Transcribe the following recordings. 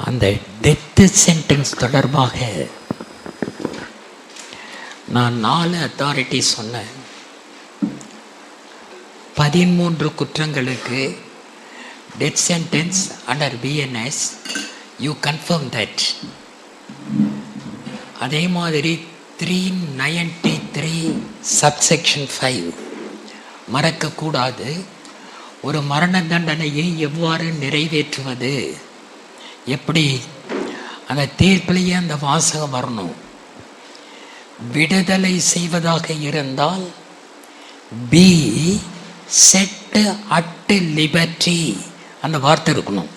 அந்த death sentence தொடர்பாக நான் 4 அத்தாரிட்டி சொன்னேன். 13 குற்றங்களுக்கு death sentence under BNS. You confirm that. அதே மாதிரி 393 சப்செக்ஷன் 5 மறக்கக்கூடாது. ஒரு மரண தண்டனையை எவ்வாறு நிறைவேற்றுவது, எப்படி அந்த தீர்ப்பிலேயே அந்த வாசகம் வரணும். விடுதலை செய்வதாக இருந்தால் பி செட் அட் லிபர்ட்டி அந்த வார்த்தை இருக்கணும்.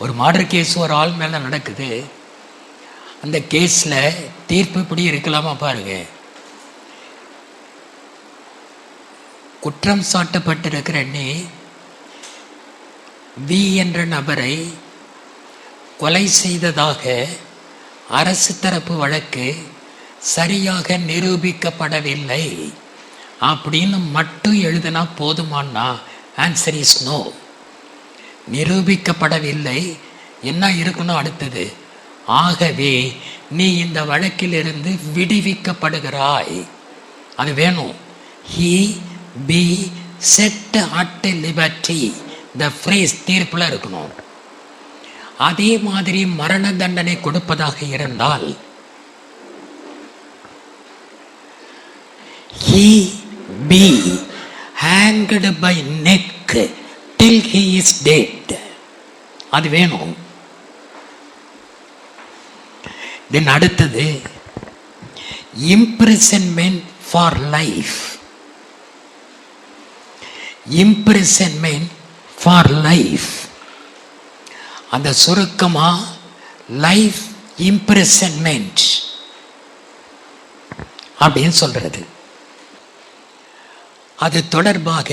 ஒரு மர்டர் கேஸ் ஒரு ஆள் மேலே நடக்குது. அந்த கேஸில் தீர்ப்பு இப்படி இருக்கலாமா பாருங்க. குற்றம் சாட்டப்பட்டிருக்கிற வி என்ற நபரை கொலை செய்ததாக அரசு தரப்பு வழக்கு சரியாக நிரூபிக்கப்படவில்லை அப்படின்னு மட்டும் எழுதினா போதுமானா? Answer is no. நிரூபிக்கப்படவில்லை என்ன இருக்கணும் அடுத்தது? ஆகவே நீ இந்த வழக்கிலிருந்து விடுவிக்கப்படுகிறாய். அது வேணும். He B set at liberty இந்த ஃப்ரேஸ் தீர்ப்புல இருக்கணும். அதே மாதிரி மரண தண்டனை கொடுப்பதாக இருந்தால் he be hanged by neck till he is dead. அது வேணும். தென் அடுத்தது imprisonment for life. imprisonment for life அந்த சுருக்கமா லைஃப் இம்ப்ரிசன்மெண்ட் அப்படின்னு சொல்றது. அது தொடர்பாக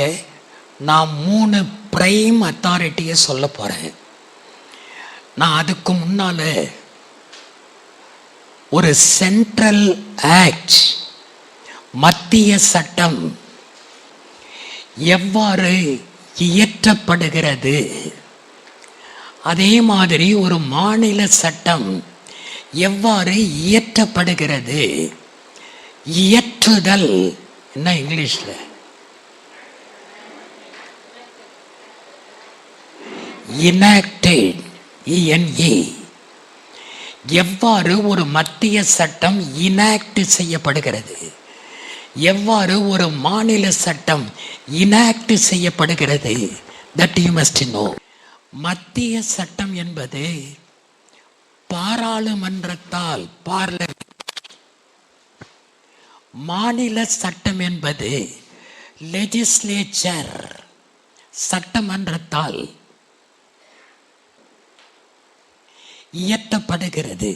நான் 3 பிரைம் அத்தாரிட்டியை சொல்ல போறேன். நான் அதுக்கு முன்னால ஒரு சென்ட்ரல் ஆக்ட், மத்திய சட்டம் எவ்வாறு இயற்றப்படுகிறது, அதே மாதிரி ஒரு மாநில சட்டம் எவ்வாறு இயற்றப்படுகிறது. இயற்றுதல் என்ன இங்கிலீஷ்ல? enacted, ENA. எவ்வாறு ஒரு மத்திய சட்டம் இனாக்ட் செய்யப்படுகிறது, எவ்வாறு ஒரு மாநில சட்டம் இனாக்ட் செய்யப்படுகிறது, that you must know. மத்திய சட்டம் என்பது பாராளுமன்றத்தால், மாநில சட்டம் என்பது லெஜிஸ்லேச்சர், சட்டமன்றத்தால் இயற்றப்படுகிறது.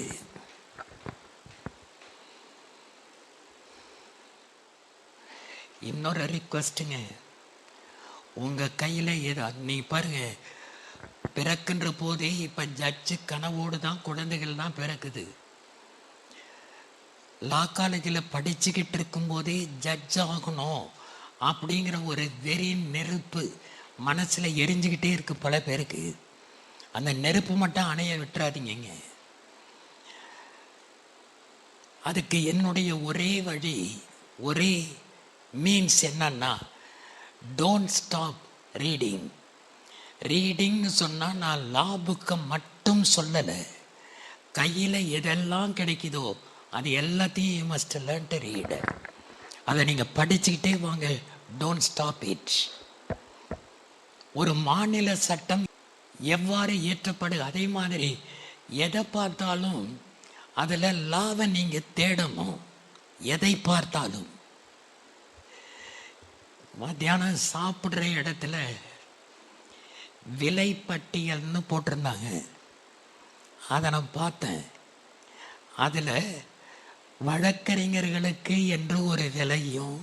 இன்னொரு ரிக்வெஸ்ட்டுங்க, உங்க கையில ஏதா நீ பாருங்க, பிறக்கின்ற போதே இப்ப ஜட்ஜு கனவோடு தான் குழந்தைகள் தான் பிறக்குது. லா காலேஜில் படிச்சுக்கிட்டு இருக்கும் போதே ஜட்ஜ் ஆகணும் அப்படிங்கிற ஒரு வெறி நெருப்பு மனசுல எரிஞ்சுக்கிட்டே இருக்கு பல பேருக்கு. அந்த நெருப்பு மட்டும் அணைய விட்டுறாதீங்க. அதுக்கு என்னுடைய ஒரே வழி, ஒரே மீன்ஸ் என்னன்னா, டோன்ட் ஸ்டாப் ரீடிங். ரீடிங்னு சொன்னால் நான் லா புக்கை மட்டும் சொல்லலை. கையில் எதெல்லாம் கிடைக்குதோ அது எல்லாத்தையும் you must learn to read. அதை நீங்கள் படிச்சுக்கிட்டே வாங்க. Don't stop it. ஒரு மாநில சட்டம் எவ்வாறு இயற்றப்படுது, அதே மாதிரி எதை பார்த்தாலும் அதில் லாவை நீங்கள் தேடணும். எதை பார்த்தாலும் மத்தியானம் சாப்பிட்ற இடத்துல விலை பட்டியல்னு போட்டிருந்தாங்க. அதை நான் பார்த்தேன். அதில் வழக்கறிஞர்களுக்கு என்று ஒரு விலையும்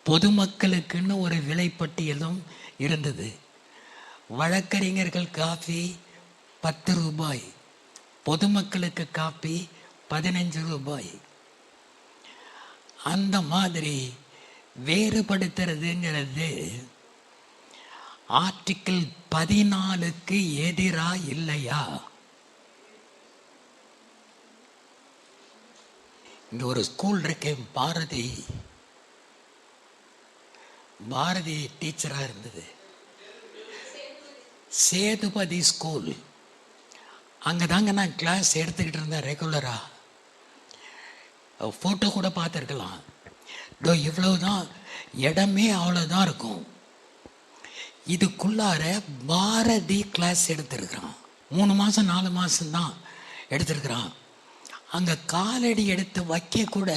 பொதுமக்களுக்குன்னு ஒரு விலைப்பட்டியலும் இருந்தது. வழக்கறிஞர்கள் காஃபி 10 ரூபாய், பொதுமக்களுக்கு காப்பி 15 ரூபாய். அந்த மாதிரி வேறுபடுத்துறதுங்கிறது ஆர்டிக்கிள் 14க்கு எதிரா இல்லையா? இங்க ஒரு ஸ்கூல் இருக்கு, பாரதி டீச்சரா இருந்தது, சேதுபதி ஸ்கூல். அங்கதாங்க நான் கிளாஸ் எடுத்துக்கிட்டு இருந்தேன் ரெகுலரா. போட்டோ கூட பார்த்துருக்கலாம். இதோ இவ்வளவுதான் இடமே, அவ்வளவுதான் இருக்கும். இதுக்குள்ளார பாரதி கிளாஸ் எடுத்திருக்கிறான். 3 மாசம் 4 மாசம் தான் எடுத்திருக்கிறான். அங்க காலடி எடுத்து வைக்க கூட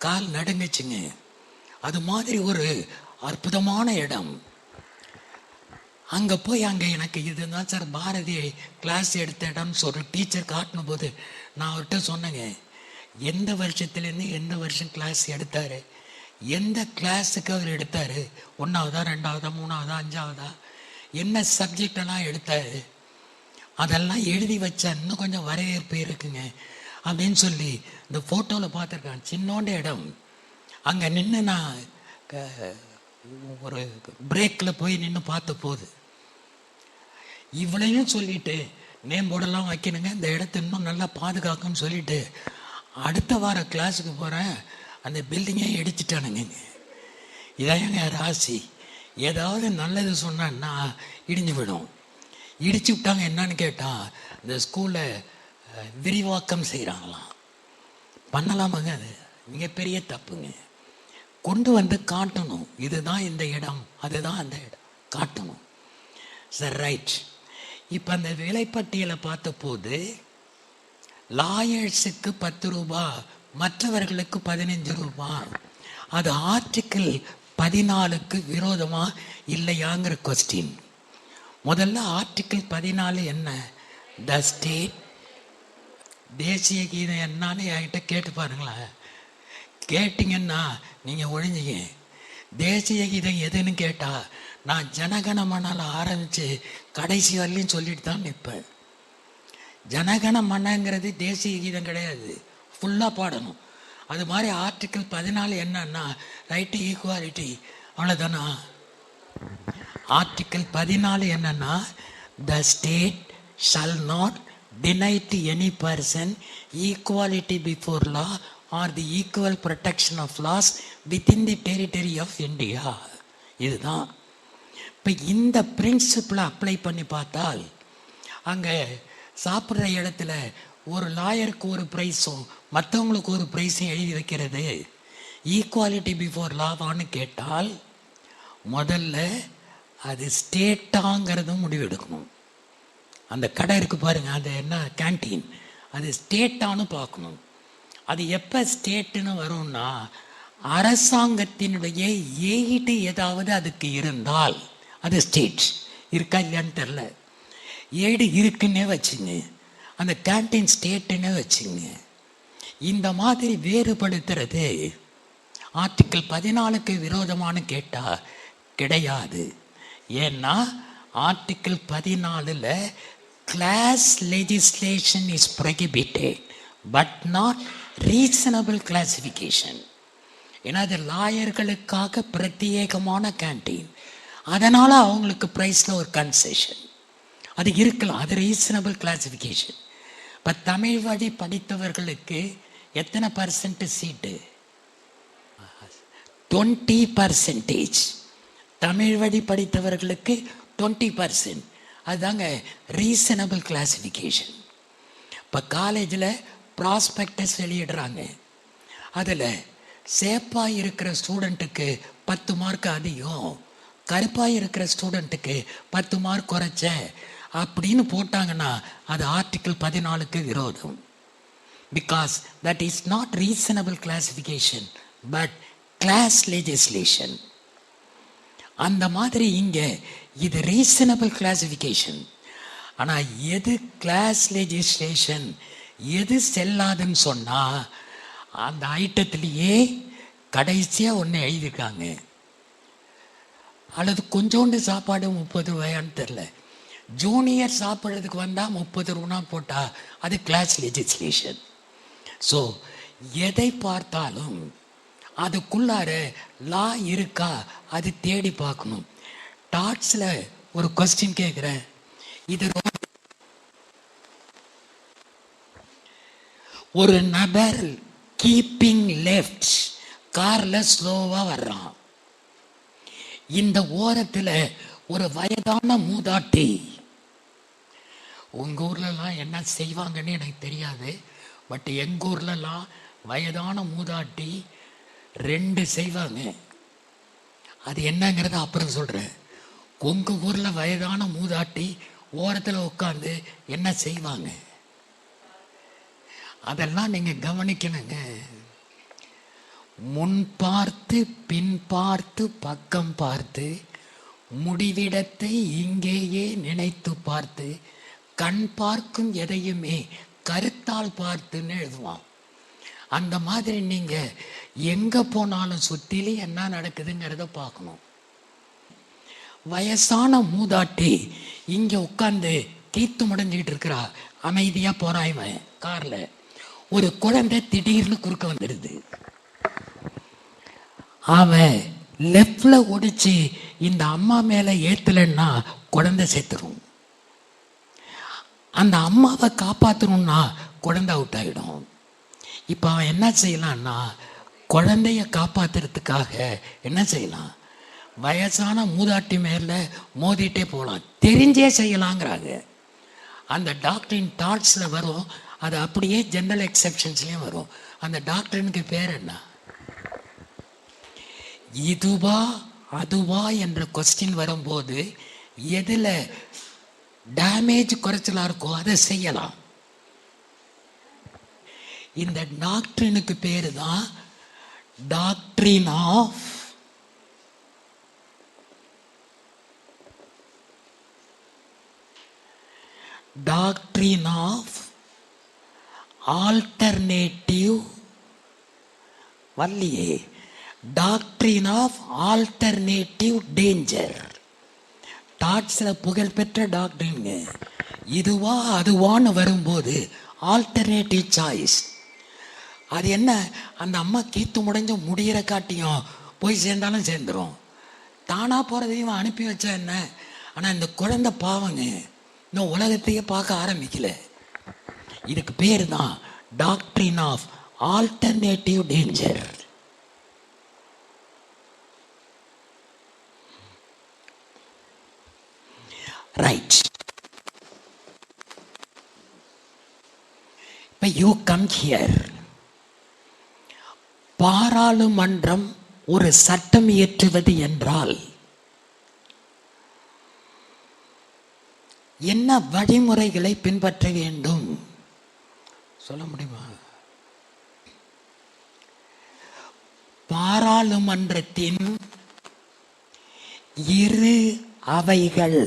கால் நடுங்குச்சுங்க. அது மாதிரி ஒரு அற்புதமான இடம். அங்க போய் அங்க எனக்கு இதுதான் சார் பாரதி கிளாஸ் எடுத்த இடம்னு ஒரு டீச்சர் காட்டின போது நான் அவர்கிட்ட சொன்னேங்க, எந்த வருஷத்துலேருந்து எந்த வருஷம் கிளாஸ் எடுத்தாரு, எந்த கிளாஸுக்கு அவர் எடுத்தாரு, 1ஆவதா 2ஆவதா 3ஆவதா 5ஆவதா, என்ன சப்ஜெக்ட் எல்லாம் எடுத்தாரு, அதெல்லாம் எழுதி வச்சா இன்னும் கொஞ்சம் வரவேற்பு இருக்குங்க அப்படின்னு சொல்லி இந்த ஃபோட்டோவில் பார்த்துருக்கான். சின்னோண்ட இடம். அங்கே நின்று நான் ஒரு பிரேக்கில் போய் நின்று பார்த்த போது இவ்வளையும் சொல்லிட்டு நேம் போர்டெல்லாம் வைக்கணுங்க, இந்த இடத்த இன்னும் நல்லா பாதுகாக்குன்னு சொல்லிட்டு அடுத்த வார கிளாஸுக்கு போகிறேன், அந்த பில்டிங்கை இடிச்சிட்டானுங்க. இதான் எங்க ராசி. ஏதாவது நல்லது சொன்னா இடிஞ்சு விடும். இடிச்சு விட்டாங்க. என்னன்னு கேட்டால் இந்த ஸ்கூலில் விரிவாக்கம் செய்கிறாங்களாம். பண்ணலாமாங்க? அது மிகப்பெரிய தப்புங்க. கொண்டு வந்து காட்டணும், இதுதான் இந்த இடம், அதுதான் அந்த இடம், காட்டணும். Sir right. இப்போ அந்த விலைப்பட்டியலை பார்த்த போது லாயர்ஸுக்கு 10 ரூபா, மற்றவர்களுக்கு 15 ரூபா. அது ஆர்டிக்கிள் 14க்கு விரோதமா இல்லையாங்கிற கொஸ்டின். முதல்ல ஆர்டிக்கிள் 14 என்ன? The state. தேசிய கீதம் என்னன்னு என்கிட்ட கேட்டு பாருங்களேன். கேட்டிங்கன்னா நீங்கள் ஒழிஞ்சிங்க. தேசிய கீதம் எதுன்னு கேட்டால் நான் ஜனகணமனால் ஆரம்பித்து கடைசி வரலையும் சொல்லிட்டு தான் நிற்பேன். ஜனகணமனங்கிறது தேசிய கீதம் கிடையாது, ஃபுல்லாக பாடணும். அது மாதிரி ஆர்டிக்கிள் 14 என்னன்னா ரைட்டு ஈக்குவாலிட்டி, அவ்வளோதானா? ஆர்டிக்கிள் 14 என்னன்னா the state shawl not deny to any person equality before law or the equal protection of laws within the territory of India. இதுதான். இப்போ இந்த பிரின்சிபிளை அப்ளை பண்ணி பார்த்தால் அங்கே சாப்பிட்ற இடத்துல ஒரு லாயருக்கு ஒரு ப்ரைஸும் மற்றவங்களுக்கு ஒரு ப்ரைஸும் எழுதி வைக்கிறது ஈக்குவாலிட்டி பிஃபோர் லாவான்னு கேட்டால் முதல்ல அது ஸ்டேட்டாங்கிறதும் முடிவெடுக்கணும். அந்த கடை இருக்கு பாருங்க, அது என்ன கேன்டீன், அது ஸ்டேட்டானு பார்க்கணும். அது எப்போ ஸ்டேட்டுன்னு வரும்னா அரசாங்கத்தினுடைய எய்டு ஏதாவது அதுக்கு இருந்தால் அது ஸ்டேட். இருக்கா இல்லையான்னு தெரில. எய்டு இருக்குன்னே வச்சுங்க, அந்த கேன்டீன் ஸ்டேட்டுன்னே வச்சுங்க. இந்த மாதிரி வேறுபடுத்துறது ஆர்டிக்கிள் 14க்கு விரோதமானு கேட்டால் கிடையாது. ஏன்னா ஆர்டிக்கிள் 14ல் class legislation is prohibited but not reasonable classification. ஏன்னா அது லாயர்களுக்காக பிரத்யேகமான கேன்டீன், அதனால் அவங்களுக்கு ப்ரைஸில் ஒரு கன்செஷன் அது இருக்கலாம், அது ரீசனபிள் கிளாசிஃபிகேஷன். இப்போ தமிழ் வழி படித்தவர்களுக்கு எத்தனை % சீட்டு? 20%. தமிழ் வழி படித்தவர்களுக்கு 20%. அதுதாங்க ரீசனபிள் கிளாசிஃபிகேஷன். இப்போ காலேஜில் ப்ராஸ்பெக்டஸ் வெளியிடுறாங்க, அதில் சேப்பாக இருக்கிற ஸ்டூடெண்ட்டுக்கு 10 மார்க் அதிகம், கருப்பாக இருக்கிற ஸ்டூடெண்ட்டுக்கு 10 மார்க் குறைச்ச அப்படின்னு போட்டாங்கன்னா அது ஆர்டிக்கிள் 14க்கு விரோதம். Because that is not reasonable classification but class legislation. அந்த மாதிரி இங்கே இது ரீசனபிள் கிளாசிஃபிகேஷன். ஆனால் எது கிளாஸ் லெஜிஸ்லேஷன் எது செல்லாதுன்னு சொன்னால் அந்த ஐட்டத்திலேயே கடைசியாக ஒன்று எழுதியிருக்காங்க. அல்லது கொஞ்சோண்டு சாப்பாடு 30 ரூபாயான்னு தெரில, ஜூனியர் சாப்பிட்றதுக்கு வந்தால் 30 ரூபா போட்டால் அது கிளாஸ் லெஜிஸ்லேஷன். ஸோ எதை பார்த்தாலும் அதுக்குள்ளார லா இருக்கா அது தேடி பார்க்கணும். டாட்ஸில் ஒரு கொஸ்டின் கேட்கிறேன். இது ஒரு நபர் கீப்பிங் லெஃப்ட் கார்ல ஸ்லோவா வர்றான். இந்த ஓரத்துல ஒரு வயதான மூதாட்டி, உங்க ஊர்லலாம் என்ன செய்வாங்கன்னு எனக்கு தெரியாது, பட் எங்க ஊர்லலாம் வயதான மூதாட்டி 2 செய்வாங்க. அது என்னங்கிறத அப்புறம் சொல்றேன். உங்க ஊர்ல வயதான மூதாட்டி ஓரத்துல உட்காந்து என்ன செய்வாங்க, அதெல்லாம் நீங்க கவனிக்கணுங்க. முன் பார்த்து பின் பார்த்து பக்கம் பார்த்து முடிவிடத்தை இங்கேயே நினைத்து பார்த்து கண் பார்க்கும் எதையுமே கருத்தால் பார்த்துன்னு எழுதுவான். அந்த மாதிரி நீங்க எங்க போனாலும் சுத்திலும் என்ன நடக்குதுங்கிறத பார்க்கணும். வயசான மூதாட்டி இங்க உட்கார்ந்து கீத்து முடைஞ்சிக்கிட்டு இருக்கிறா, அமைதியா போறான் இவன் கார்ல. ஒரு குழந்தை திடீர்னு குறுக்க வந்துடுது. அவன் லெஃப்ட்ல ஒடிச்சு இந்த அம்மா மேல ஏத்தலன்னா குழந்தை செத்துரும். அந்த அம்மாவை காப்பாற்றணும்னா குழந்தை அவுட் ஆகிடும். இப்போ அவன் என்ன செய்யலான்னா, குழந்தைய காப்பாத்துறதுக்காக என்ன செய்யலாம், வயசான மூதாட்டி மேல மோதிட்டே போகலாம். தெரிஞ்சே செய்யலாங்கிறாங்க. அந்த டாக்டரின் தாட்ஸ்ல வரும், அது அப்படியே ஜெனரல் எக்ஸெப்ஷன்ஸ்லயும் வரும். அந்த டாக்டரினுக்கு பேர் என்ன, இதுவா அதுவா என்ற கொஸ்டின் வரும்போது எதுல டேமேஜ் குறைச்சலா இருக்கோ அதை செய்யலாம். இந்த டாக்டரினுக்கு பேரு தான் டாக்டரின் ஆஃப் ஆல்டர்னேட்டிவ் வள்ளியே, டாக்டரின் ஆஃப் ஆல்டர்னேட்டிவ் டேஞ்சர். டாட்ஸ்ல புகழ்பெற்ற டாக்டரிங்க. இதுவா அதுவான்னு வரும்போது ஆல்டர்னேட்டிவ் சாய்ஸ். அது என்ன, அந்த அம்மா கீத்து முடைஞ்ச முடிகிற காட்டியும் போய் சேர்ந்தாலும் சேர்ந்துடும். தானா போறதையும் அனுப்பி வச்சா என்ன. ஆனா இந்த குழந்தை பாவங்க, இந்த உலகத்தையே பார்க்க ஆரம்பிக்கல. இதுக்கு பேர் தான் doctrine of alternative danger. Right. இப்ப யூ கம் ஹியர். பாராளுமன்றம் ஒரு சட்டம் இயற்றுவது என்றால் என்ன வழிமுறைகளை பின்பற்ற வேண்டும் சொல்ல முடியுமா? பாராளுமன்றத்தின் 2 அவைகள்,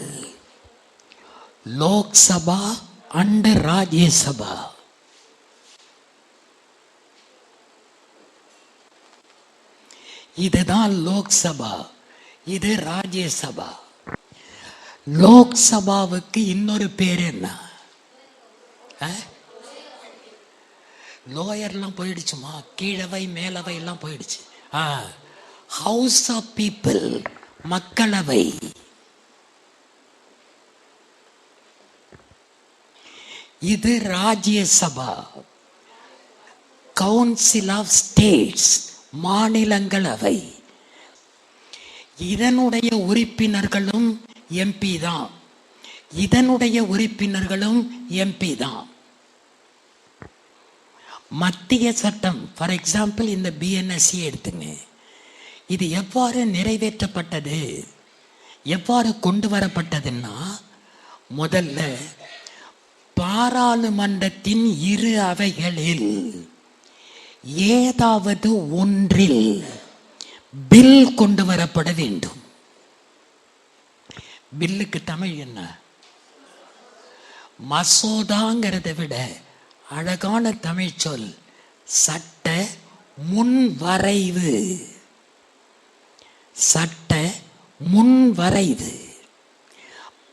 லோக்சபா அண்ட் ராஜ்யசபா. இதுதான் லோக்சபா, இது ராஜ்யசபா. லோக்சபாவுக்கு இன்னொரு பேர் என்ன? லோயர்லாம் போயிடுச்சுமா, கீழவை மேலவை எல்லாம் போயிடுச்சு. ஹவுஸ் ஆஃப் பீப்புள், மக்களவை. இது ராஜ்யசபா, கவுன்சில் ஆஃப் ஸ்டேட்ஸ், மாநிலங்களவை. இதனுடைய உறுப்பினர்களும் எம்பி தான், இதனுடைய உறுப்பினர்களும் எம்பி தான். மத்திய சட்டம், ஃபார் எக்ஸாம்பிள் இந்த பிஎன்எஸ்சி எடுத்துங்க. இது எவ்வாறு நிறைவேற்றப்பட்டது, எவ்வாறு கொண்டு வரப்பட்டதுன்னா, முதல்ல பாராளுமன்றத்தின் 2 அவைகளில் ஏதாவது ஒன்றில் பில் கொண்டு வரப்பட வேண்டும். பில்லுக்கு தமிழ் என்ன? மசோதாங்கிறத விட அழகான தமிழ் சொல் சட்ட முன்வரைவு. சட்ட முன்வரைவு.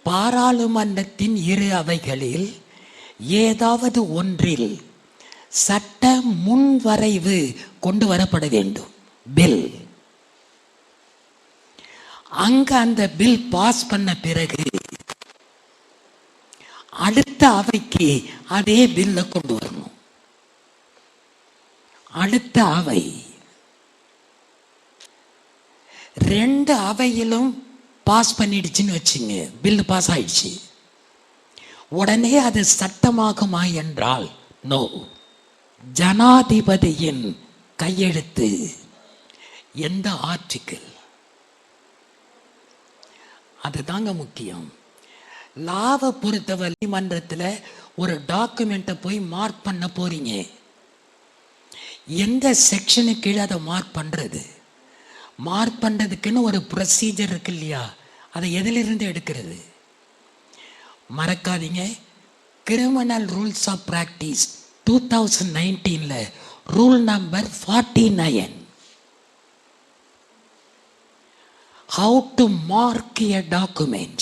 பாராளுமன்றத்தின் 2 அவைகளில் ஏதாவது ஒன்றில் சட்ட முன்வரைவு கொண்டு வரப்பட வேண்டும், பில். அங்க அந்த பில் பாஸ் பண்ண பிறகு அடுத்த அவைக்கு அதே பில்ல கொண்டு வரணும். அடுத்த அவை 2 அவையிலும் பாஸ் பண்ணிடுச்சுன்னு வச்சுங்க, பில் பாஸ் ஆயிடுச்சு. உடனே அது சட்டமாகுமா என்றால் நோ. ஜனாதிபதியின் கையெழுத்து, எந்த ஆர்டிக்கிள், அதுதாங்க முக்கியம். லாவை பொறுத்தவரை மன்றத்தில் ஒரு டாக்குமெண்ட்டை போய் மார்க் பண்ண போறீங்க, எந்த செக்ஷனுக்கு கீழே அதை மார்க் பண்றது? மார்க் பண்றதுக்குன்னு ஒரு ப்ரொசீஜர் இருக்கு இல்லையா? அதை எதிலிருந்து எடுக்கிறது? மறக்காதீங்க, criminal rules of practice 2019 rule number 49, how to mark a document.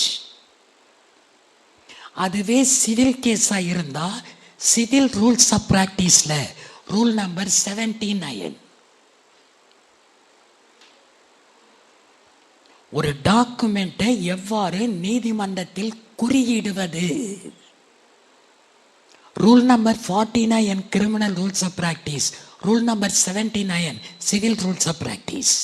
அதுவே சிவில் கேஸா இருந்தா சிவில் ரூல்ஸ் ஆஃப் பிராக்டிஸ்ல ரூல் நம்பர் 79, ஒரு டாக்குமெண்ட்டை எவ்வாறு நீதிமன்றத்தில் குறியிடுவது. Rule number 49 criminal rules of practice, rule number 79 civil rules of practice.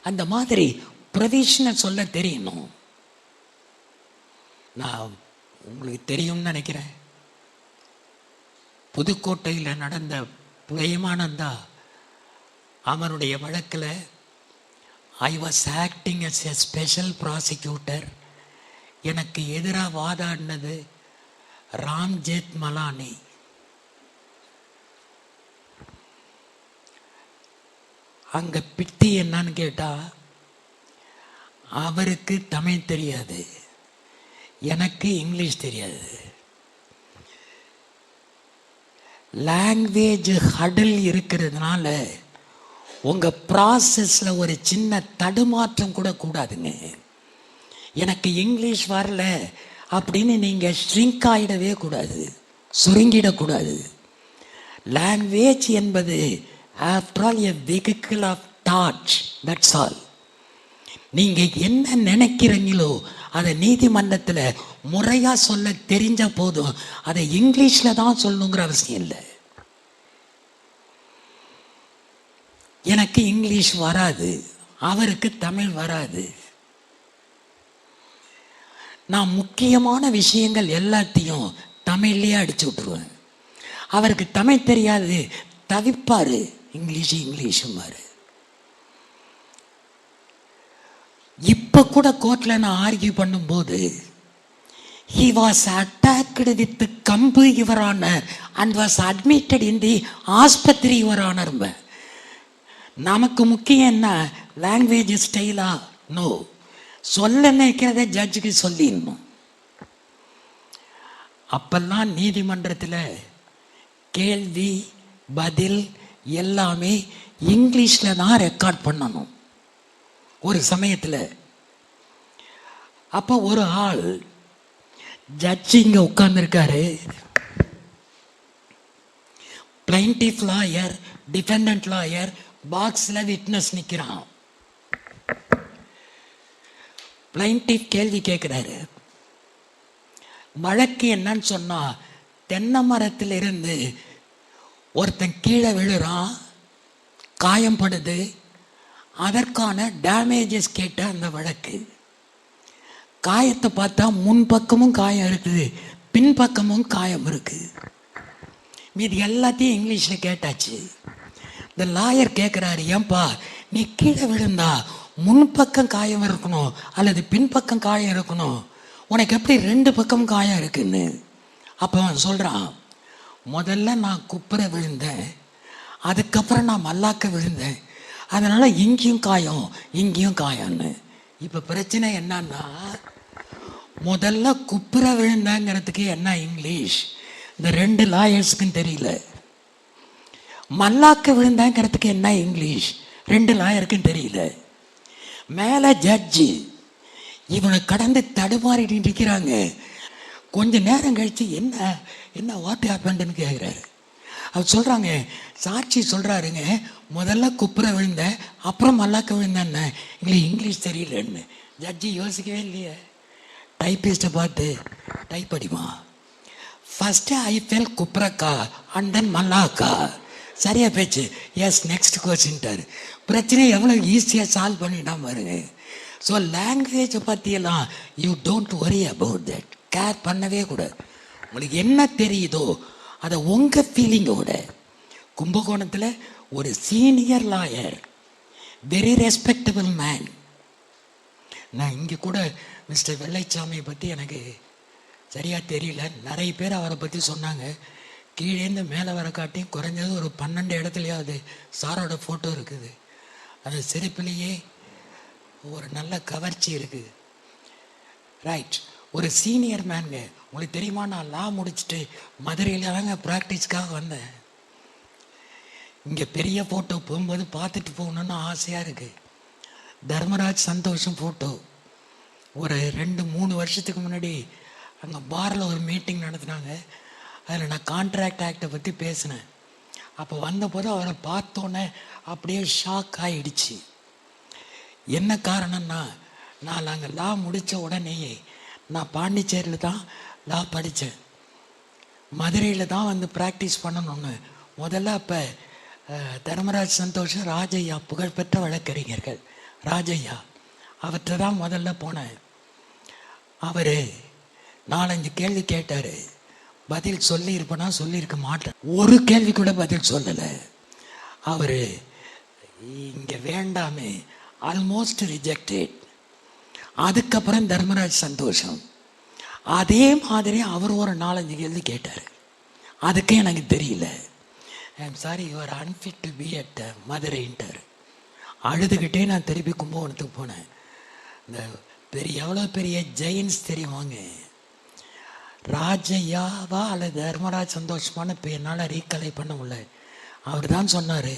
அந்த மாதிரி ப்ரொவிஷனை சொல்ல தெரியணும். நான் உங்களுக்கு தெரியும்னு நினைக்கிறேன், புதுக்கோட்டையில் நடந்த பிரேமானந்தா அவனுடைய வழக்கில் I was acting as a special prosecutor. எனக்கு எதிராக வாதாடினது ராம் ஜெத்மலானி. அங்க பிட்டி என்னன்னு கேட்டா, அவருக்கு தமிழ் தெரியாது, எனக்கு இங்கிலீஷ் தெரியாது. லாங்குவேஜ் ஹடில் இருக்கிறதுனால உங்க ப்ராசஸ்ல ஒரு சின்ன தடுமாற்றம் கூட கூடாதுங்க. எனக்கு இங்கிலீஷ் வரல அப்படின்னு நீங்க ஷ்ரிங்க் ஆயிடவே கூடாது, சுருங்கிடக்கூடாது. லாங்குவேஜ் என்பது after all a vehicle of thought, that's all. நீங்க என்ன நினைக்கிறீங்களோ அதை நீதிமன்றத்தில் முறையா சொல்ல தெரிஞ்ச போதும், அதை இங்கிலீஷ்ல தான் சொல்லணுங்கிற அவசியம் இல்லை. எனக்கு இங்கிலீஷ் வராது, அவருக்கு தமிழ் வராது. நான் முக்கியமான விஷயங்கள் எல்லாத்தையும் தமிழ்லயே அடிச்சு விட்டுருவேன். அவருக்கு தமிழ் தெரியாது, தவிப்பாரு, இங்கிலீஷும் மாறு. இப்ப கூட கோர்ட்ல நான் ஆர்கியூ பண்ணும்போது he was attacked with கம்பு your honour and was admitted in the ஆஸ்பத்திரி யுவர் ஆனர். நமக்கு முக்கியம் என்ன? லாங்குவேஜ் ஸ்டைலா? நோ. சொல்ல நினைக்கிறத ஜட்ஜுக்கு சொல்லிடணும். அப்பெல்லாம் நீதிமன்றத்தில் கேள்வி பதில் எல்லாமே இங்கிலீஷ்ல தான் ரெக்கார்ட் பண்ணணும். ஒரு சமயத்தில் அப்ப ஒரு ஆள் ஜட்ஜி இங்க உட்கார்ந்துருக்காரு, பிளைன்டிஃப் லாயர், டிஃபெண்டன்ட் லாயர், பாக்ஸ்ல விட்னஸ் நிக்கிறான். பிளைன்டிஃப் கேள்வி கேட்கிறாரு, வழக்கு என்னன்னு சொன்னா, தென்னை மரத்தில் இருந்து ஒருத்தன் கீழே விழுறான், காயம்படுது, அதற்கான டேமேஜஸ் கேட்ட அந்த வழக்கு. காயத்தை பார்த்தா முன்பக்கமும் காயம் இருக்குது, பின்பக்கமும் காயம் இருக்கு. மீது எல்லாத்தையும் இங்கிலீஷ்ல கேட்டாச்சு. இந்த லாயர் கேட்கிறாரு, ஏன்பா நீ கீழே விழுந்தா முன்பக்கம் காயம் இருக்கணும் அல்லது பின்பக்கம் காயம் இருக்கணும், உனக்கு எப்படி 2 பக்கம் காயம் இருக்குன்னு? அப்ப அவன் சொல்றான், முதல்ல நான் குப்புற விழுந்தேன், அதுக்கப்புறம் நான் மல்லாக்க விழுந்தேன், அதனால இங்கேயும் காயம் இங்கேயும் காயம்னு. இப்ப பிரச்சனை என்னன்னா, முதல்ல குப்புற விழுந்தாங்கிறதுக்கு என்ன இங்கிலீஷ் இந்த 2 லாயர்ஸுக்கும் தெரியல. மல்லாக்க விழுந்தாங்கிறதுக்கு என்ன இங்கிலீஷ் 2 லாயருக்கும் தெரியல. மேல ஜட்ஜி இவனை கடந்து தடுமாறிட்டு இருக்கிறாங்க. கொஞ்ச நேரம் கழிச்சு என்ன என்ன வாட் ஹேப்பன்னு கேட்கிறாரு. அவர் சொல்கிறாங்க, சாட்சி சொல்கிறாருங்க, முதல்ல குப்புற விழுந்தேன், அப்புறம் மல்லாக்க விழுந்தேன்னு. எங்களுக்கு இங்கிலீஷ் தெரியலன்னு. ஜட்ஜி யோசிக்கவே இல்லையே. டைப்பிஸ்ட்டை பார்த்து டைப் அடிமா, ஃபஸ்ட்டு ஐ ஃபெல் குப்ரக்கா அண்ட் தென் மல்லாக்கா. சரியா பேச்சு. எஸ், நெக்ஸ்ட் கொஸ்டின்ட்டார். பிரச்சனையை எவ்வளோ ஈஸியாக சால்வ் பண்ணிட்டான் பாருங்க. ஸோ லாங்குவேஜை பற்றியெல்லாம் you don't worry about that. Care பண்ணவே கூடாது. உங்களுக்கு என்ன தெரியுதோ அதை உங்கள் ஃபீலிங்கோட. கும்பகோணத்தில் ஒரு senior lawyer, very respectable man. நான் இங்கே கூட மிஸ்டர் வெள்ளைச்சாமியை பற்றி எனக்கு சரியாக தெரியல. நிறைய பேர் அவரை பற்றி சொன்னாங்க. கீழேருந்து மேலே வர காட்டியும் குறைஞ்சது ஒரு 12 இடத்துலையாவது சாரோட ஃபோட்டோ இருக்குது. அது சிரிப்பிலேயே ஒரு நல்ல கவர்ச்சி இருக்குது. ரைட், ஒரு சீனியர் மேனுங்க. உங்களுக்கு தெரியுமா, நான் லா முடிச்சுட்டு மதுரையில் தாங்க ப்ராக்டிஸ்க்காக வந்தேன். இங்கே பெரிய ஃபோட்டோ போகும்போது பார்த்துட்டு போகணுன்னு ஆசையாக இருக்குது. தர்மராஜ் சந்தோஷம் ஃபோட்டோ ஒரு 2-3 வருஷத்துக்கு முன்னாடி அங்கே பாரில் ஒரு மீட்டிங் நடத்துனாங்க. அதில் நான் கான்ட்ராக்ட் ஆக்டை பற்றி பேசினேன். அப்போ வந்தபோது அவரை பார்த்தோன்னே அப்படியே ஷாக் ஆகிடுச்சு. என்ன காரணம்னா, நான் நாங்கள் லா முடித்த உடனேயே நான் பாண்டிச்சேரியில் தான் லா படித்தேன். மதுரையில் தான் வந்து ப்ராக்டிஸ் பண்ணணும்னு முதல்ல அப்போ தர்மராஜ் சந்தோஷம், ராஜையா, புகழ்பெற்ற வழக்கறிஞர்கள் ராஜையா, அவர்கிட்ட தான் முதல்ல போனேன். அவர் 4-5 கேள்வி கேட்டார். பதில் சொல்லியிருப்பேனா சொல்லியிருக்க மாட்டேன். ஒரு கேள்வி கூட பதில் சொல்லலை. அவர் இங்கே வேண்டாமே, ஆல்மோஸ்ட் ரிஜெக்டட். அதுக்கப்புறம் தர்மராஜ் சந்தோஷம் அதே மாதிரி அவர் ஒரு 4-5 கேள்வி கேட்டார். அதுக்கே எனக்கு தெரியல. I am sorry, you are unfit to be at மதுரைன்ட்டார். அழுதுகிட்டே நான் திருப்பி கும்பகோணத்துக்கு போனேன். இந்த எவ்வளோ பெரிய ஜெயின்ஸ் தெரியுமாங்க, ராஜையாவா அல்லது தர்மராஜ் சந்தோஷமான இப்போ என்னால் ரீகலை பண்ண முடியல. அவர் தான் சொன்னார்,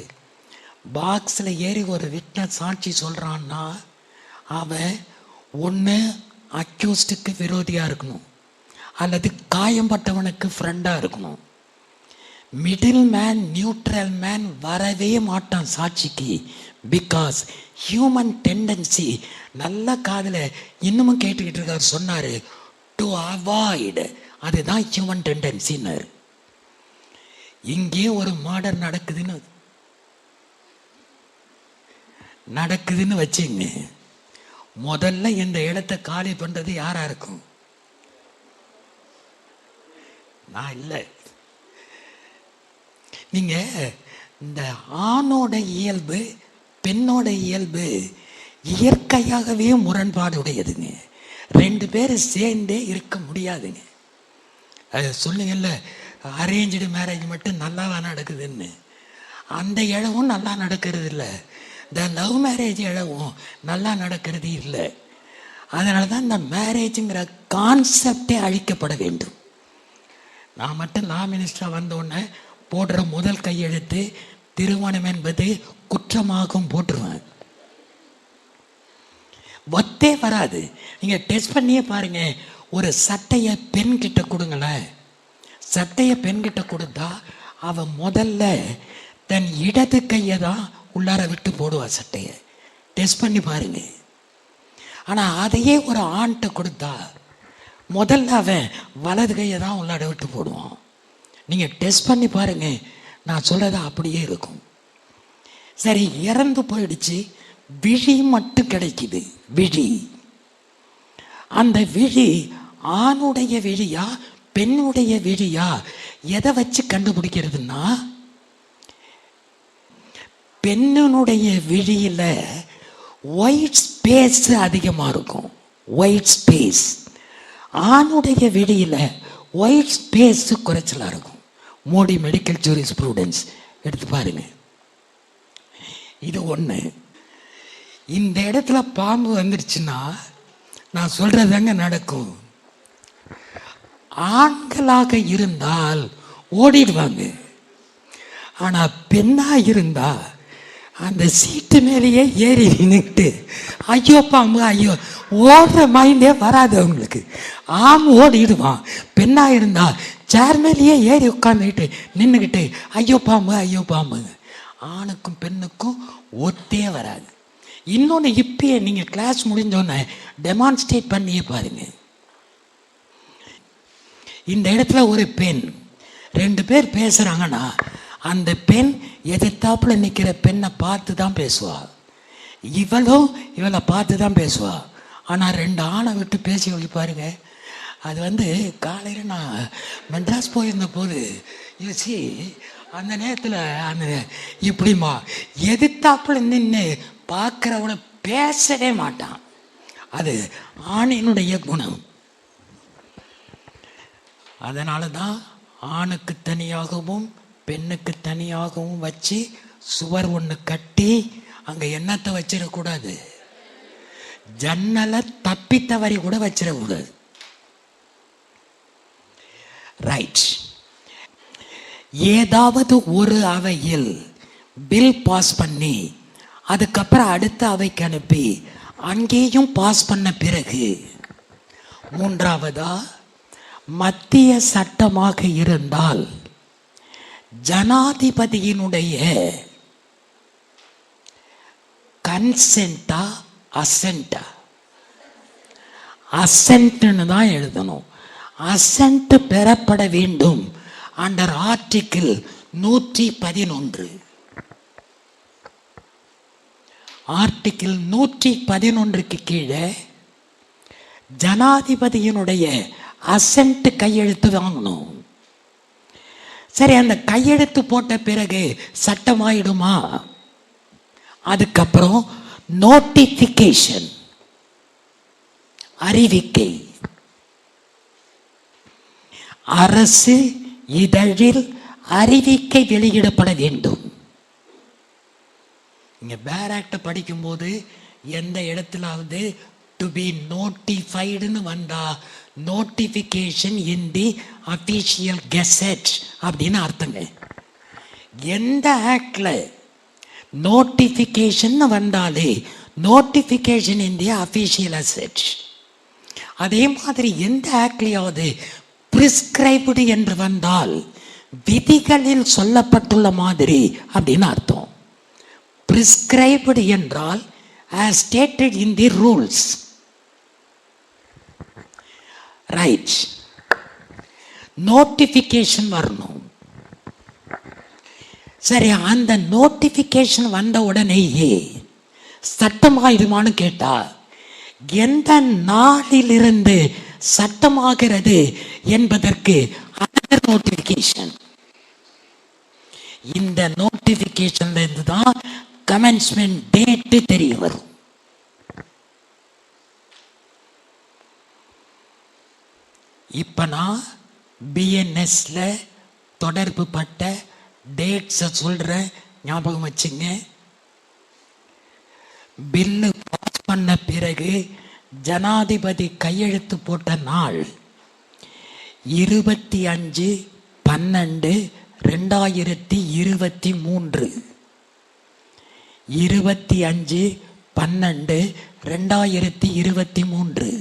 பாக்ஸில் ஏறி ஒரு விட்னஸ் சாட்சி சொல்கிறான்னா அவன் ஒன்று அக்யூஸ்டுக்கு விரோதியாக இருக்கணும் அல்லது காயம்பட்டவனுக்கு ஃப்ரெண்டாக இருக்கணும். மிடில் மேன், நியூட்ரல் மேன் வரவே மாட்டான் சாட்சிக்கு. Because human tendency. நல்ல காதில் இன்னமும் கேட்டுக்கிட்டு இருக்கார். சொன்னார் டு அவாய்டு. அதுதான் ஹியூமன் டெண்டன்சின்னார். இங்கே ஒரு மர்டர் நடக்குதுன்னு வச்சுங்க. முதல்ல இந்த இடத்தை காலி பண்றது யாரா இருக்கும்? நான் இல்லை. நீங்க இந்த ஆணோட இயல்பு பெண்ணோட இயல்பு இயற்கையாகவே முரண்பாடு உடையதுங்க. 2 பேர் சேர்ந்தே இருக்க முடியாதுங்க. அது சொல்லுங்கல்ல, அரேஞ்சு மேரேஜ் மட்டும் நல்லாவா நடக்குதுன்னு. அந்த இழவும் நல்லா நடக்கிறது இல்லை, இந்த லவ் மேரேஜ் இழவும் நல்லா நடக்கிறது இல்லை. அதனால தான் இந்த மேரேஜுங்கிற கான்செப்டே அழிக்கப்பட வேண்டும். நான் மட்டும் லா மினிஸ்டராக வந்தோடனே போடுற முதல் கையெழுத்து திருமணம் என்பது குற்றமாகும் போட்டுருவேன். ஒத்தே வராது. நீங்க டெஸ்ட் பண்ணியே பாருங்க. ஒரு சட்டையை பெண் கிட்ட கொடுங்களேன். சட்டையை பெண் கிட்ட கொடுத்தா அவ முதல்ல தன் இடது கையை தான் உள்ளார விட்டு போடுவா சட்டையை. டெஸ்ட் பண்ணி பாருங்க. ஆனா அதையே ஒரு ஆண்கிட்ட கொடுத்தா முதல்ல அவன் வலது கையை தான் உள்ளார விட்டு போடுவான். நீங்க டெஸ்ட் பண்ணி பாருங்க, நான் சொல்றது அப்படியே இருக்கும். சரி, இறந்து போயிடுச்சு, விழி மட்டும் கிடைக்குது. விழி, அந்த விழி ஆணுடைய விழியா பெண்ணுடைய விழியா எதை வச்சு கண்டுபிடிக்கிறதுனா, பெண்ணுடைய விழியில ஒயிட் ஸ்பேஸ் அதிகமா இருக்கும். White space. ஆணுடைய விழியில ஒயிட் ஸ்பேஸ் குறைச்சலா இருக்கும். மோடி மெடிக்கல் ஜூரிஸ்ப்ரூடென்ஸ் எடுத்து பாருங்க. இது ஒண்ணு. இந்த இடத்துல பாம்பு வந்துருச்சுன்னா நான் சொல்றதாங்க நடக்கும். ஆண்களாக இருந்தால் ஓடிடுவாங்க. ஆனா பெண்ணா இருந்தா அந்த சீட்டு மேலேயே ஏறி நின்றுட்டு ஐயோ பாம்பு ஐயோ ஓடுற மைண்டே வராது அவங்களுக்கு. ஆண் ஓடிடுவான். பெண்ணா இருந்தா சேர் மேலேயே ஏறி உட்காந்துக்கிட்டு நின்றுக்கிட்டு ஐயோ பாம்பு ஐயோ பாம்பு. ஆணுக்கும் பெண்ணுக்கும் ஒத்தே வராது. இன்னொன்று, இப்பயே நீங்கள் கிளாஸ் முடிஞ்சோன்னே டெமான்ஸ்ட்ரேட் பண்ணியே பாருங்க. இந்த இடத்துல ஒரு பெண், 2 பேர் பேசுகிறாங்கன்னா அந்த பெண் எதிர்த்தாப்புல நிற்கிற பெண்ணை பார்த்து தான் பேசுவா. இவளும் இவளை பார்த்து தான் பேசுவா. ஆனால் 2 ஆணை விட்டு பேசி பாருங்க. அது காலையில் நான் மெட்ராஸ் போயிருந்த போது யோசி, அந்த நேரத்தில் அந்த இப்படிமா எதிர்த்தாப்புல நின்று பார்க்குறவளை பேசவே மாட்டான். அது ஆணினுடைய குணம். அதனால தான் ஆணுக்கு தனியாகவும் பெண்ணுக்கு தனியாகவும் வச்சு சுவர் ஒன்று கட்டி அங்கே என்னத்தை வச்சிடக்கூடாது, ஜன்னலை தப்பித்தவரை கூட வச்சிடக்கூடாது. ரைட். ஏதாவது ஒரு அவையில் பில் பாஸ் பண்ணி அதுக்கப்புறம் அடுத்த அவைக்கு அனுப்பி அங்கேயும் பாஸ் பண்ண பிறகு, மூன்றாவதா மத்திய சட்டமாக இருந்தால் ஜனாதிபதியினுடைய கன்சென்டா அசென்டா, அசென்ட்னு தான் எழுதணும். அசென்ட் பெறப்பட வேண்டும் அண்டர் ஆர்டிகிள் 111. ஆர்டிகிள் 111க்கு கீழே ஜனாதிபதியினுடைய அசென்ட் கையெழுத்து வாங்கணும். சரி, அந்த கையெழுத்து போட்ட பிறகு சட்டமாயிடுமா? அதுக்கப்புறம் நோட்டிபிகேஷன், அறிவிக்கை, அரசு இதழில் அறிவிக்கை வெளியிடப்பட வேண்டும். இங்க பேர் ஆக்ட் படிக்கும்போது எந்த இடத்துலாவது டு பி நோட்டிஃபைடுன்னு வந்தா நோட்டிஃபிகேஷன் இன் தி அஃபிஷியல் கெசட் அப்படின்னு அர்த்தங்க. எந்த ஆக்ட்ல நோட்டிஃபிகேஷன் வந்தாலே நோட்டிஃபிகேஷன் இன் தி அஃபிஷியல் கெசட். அதே மாதிரி எந்த ஆக்ட்லையாவது பிரிஸ்கிரைப்டு என்று வந்தால் விதிகளில் சொல்லப்பட்டுள்ள மாதிரி அப்படின்னு அர்த்தம். பிரிஸ்கிரைப்டு என்றால் as stated in the rules. Right. Notification வரணும். சரி, அந்த நோட்டிஃபிகேஷன் வந்த உடனேயே சட்டமாயிடுமான்னு கேட்டா, எந்த நாளிலிருந்து சட்டமாகிறது என்பதற்கு அனதர் நோட்டிஃபிகேஷன். இந்த நோட்டிஃபிகேஷன்ல இருந்து தான் கமென்ஸ்மென்ட் டேட் தெரிய வரும். இப்ப நான் பிஎன்எஸ்ல தொடர்பு பட்ட டேட்ஸை சொல்றேன், ஞாபகம் வச்சுங்க. பில்லு பாஸ் பண்ண பிறகு ஜனாதிபதி கையெழுத்து போட்ட நாள் 25/12/2023. 25/12/2023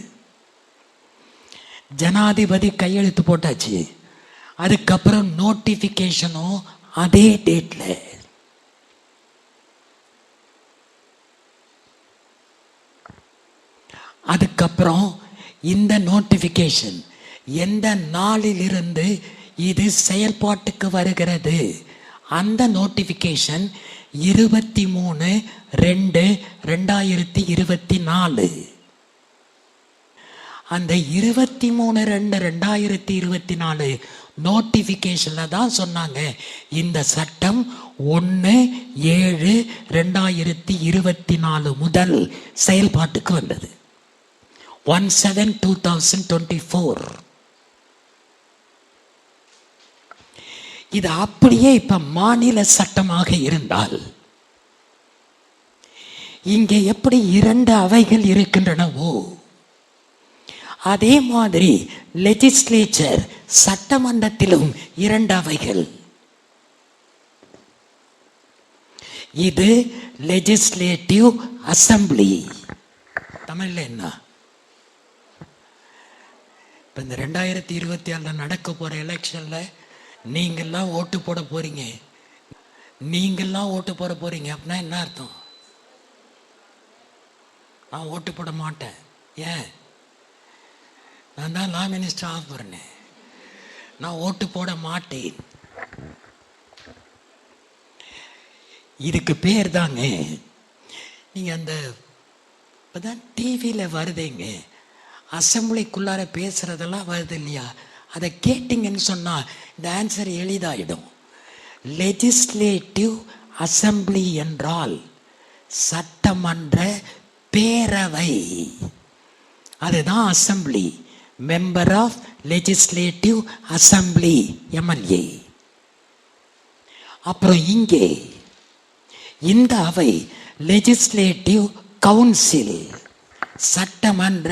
ஜனாதிபதி கையெழுத்து போட்டாச்சு. அதுக்கப்புறம் நோட்டிஃபிகேஷனும் அதே டேட்ல. அதுக்கப்புறம் இந்த நோட்டிஃபிகேஷன் எந்த நாளிலிருந்து இது செயல்பாட்டுக்கு வருகிறது, அந்த நோட்டிஃபிகேஷன் 23/2/2024. அந்த 23/2/2024 நோட்டிஃபிகேஷன்ல தான் சொன்னாங்க இந்த சட்டம் 1/7/2024 முதல் செயல்பாட்டுக்கு வந்தது. 1/7/2024. இது அப்படியே இப்ப மாநில சட்டமாக இருந்தால், இங்கே எப்படி 2 அவைகள் இருக்கின்றனவோ அதே மாதிரி லெஜிஸ்லேச்சர் சட்டமன்றத்திலும் 2 அவைகள். இது லெஜிஸ்லேட்டிவ் அசம்பிளி. தமிழ்ல என்ன? இப்போ இந்த 2026 நடக்க போகிற எலெக்ஷனில் நீங்கள்லாம் ஓட்டு போட போகிறீங்க. நீங்கள்லாம் ஓட்டு போட போகிறீங்க அப்படின்னா என்ன அர்த்தம்? நான் ஓட்டு போட மாட்டேன். ஏன்? நான் தான் லா மினிஸ்டர் ஆக போகிறேன். நான் ஓட்டு போட மாட்டேன். இதுக்கு பேர் தாங்க, நீங்கள் அந்த இப்போ தான் டிவியில் வருதுங்க, அசம்பிளிக்குள்ளார பேசுகிறதெல்லாம் வருது இல்லையா, அதை கேட்டிங்கன்னு சொன்னால் இந்த ஆன்சர் எளிதாயிடும். லெஜிஸ்லேட்டிவ் அசம்பிளி என்றால் சட்டமன்ற பேரவை, அதுதான் assembly. Member of legislative assembly, MLA. அப்புறம் இங்கே இந்த அவை லெஜிஸ்லேட்டிவ் கவுன்சில், சட்டமன்ற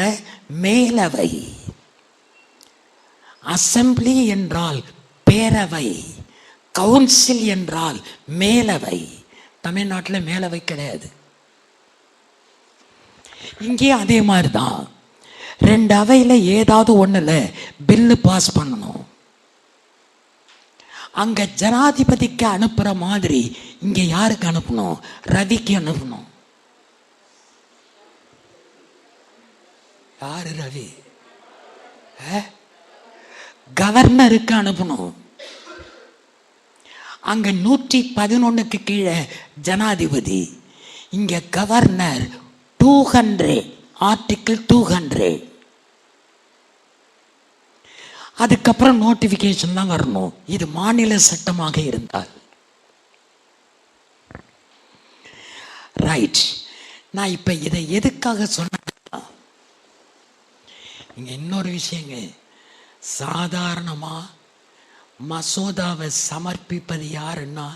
மேலவை. அசம்பிளி என்றால் பேரவை, கவுன்சில் என்றால் மேலவை. தமிழ்நாட்டில் மேலவை கிடையாது. இங்கே அதே மாதிரி தான், 2 அவையில் ஏதாவது ஒன்றில் பில்லு பாஸ் பண்ணணும். அங்கே ஜனாதிபதிக்கு அனுப்புகிற மாதிரி இங்கே யாருக்கு அனுப்பணும்? ரவிக்கு அனுப்பணும். யாரு ரவி? கவர்னருக்கு அனுப்பணும். அங்க 111க்கு கீழே ஜனாதிபதி, இங்க கவர்னர் 200, ஆர்டிகிள் 200. அதுக்கப்புறம் நோட்டிபிகேஷன் தான் வரணும். இது மாநில சட்டமாக இருந்தால். ரைட். நான் இப்ப இதை எதுக்காக சொன்ன, இங்க இன்னொரு விஷயங்க, சாதாரணமா மசோதாவை சமர்ப்பிப்பது யாருன்னா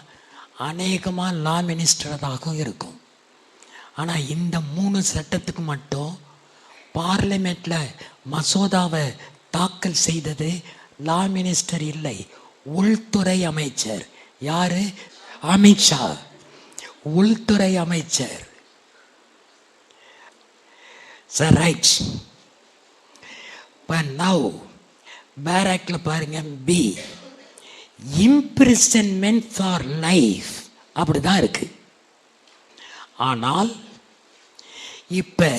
அநேகமா லா மினிஸ்டராக இருக்கும். ஆனா இந்த 3 சட்டத்துக்கு மட்டும் பார்லிமெண்ட்ல மசோதாவை தாக்கல் செய்தது லா மினிஸ்டர் இல்லை, உள்துறை அமைச்சர். யாரு? அமித்ஷா, உள்துறை அமைச்சர். ரைட். நவ் பேராக்ல பாருங்க, பி இம்ப்ரிசன்மென்ட் ஃபார் லைஃப் அப்படிதான் இருக்கு. ஆனால் இப்ப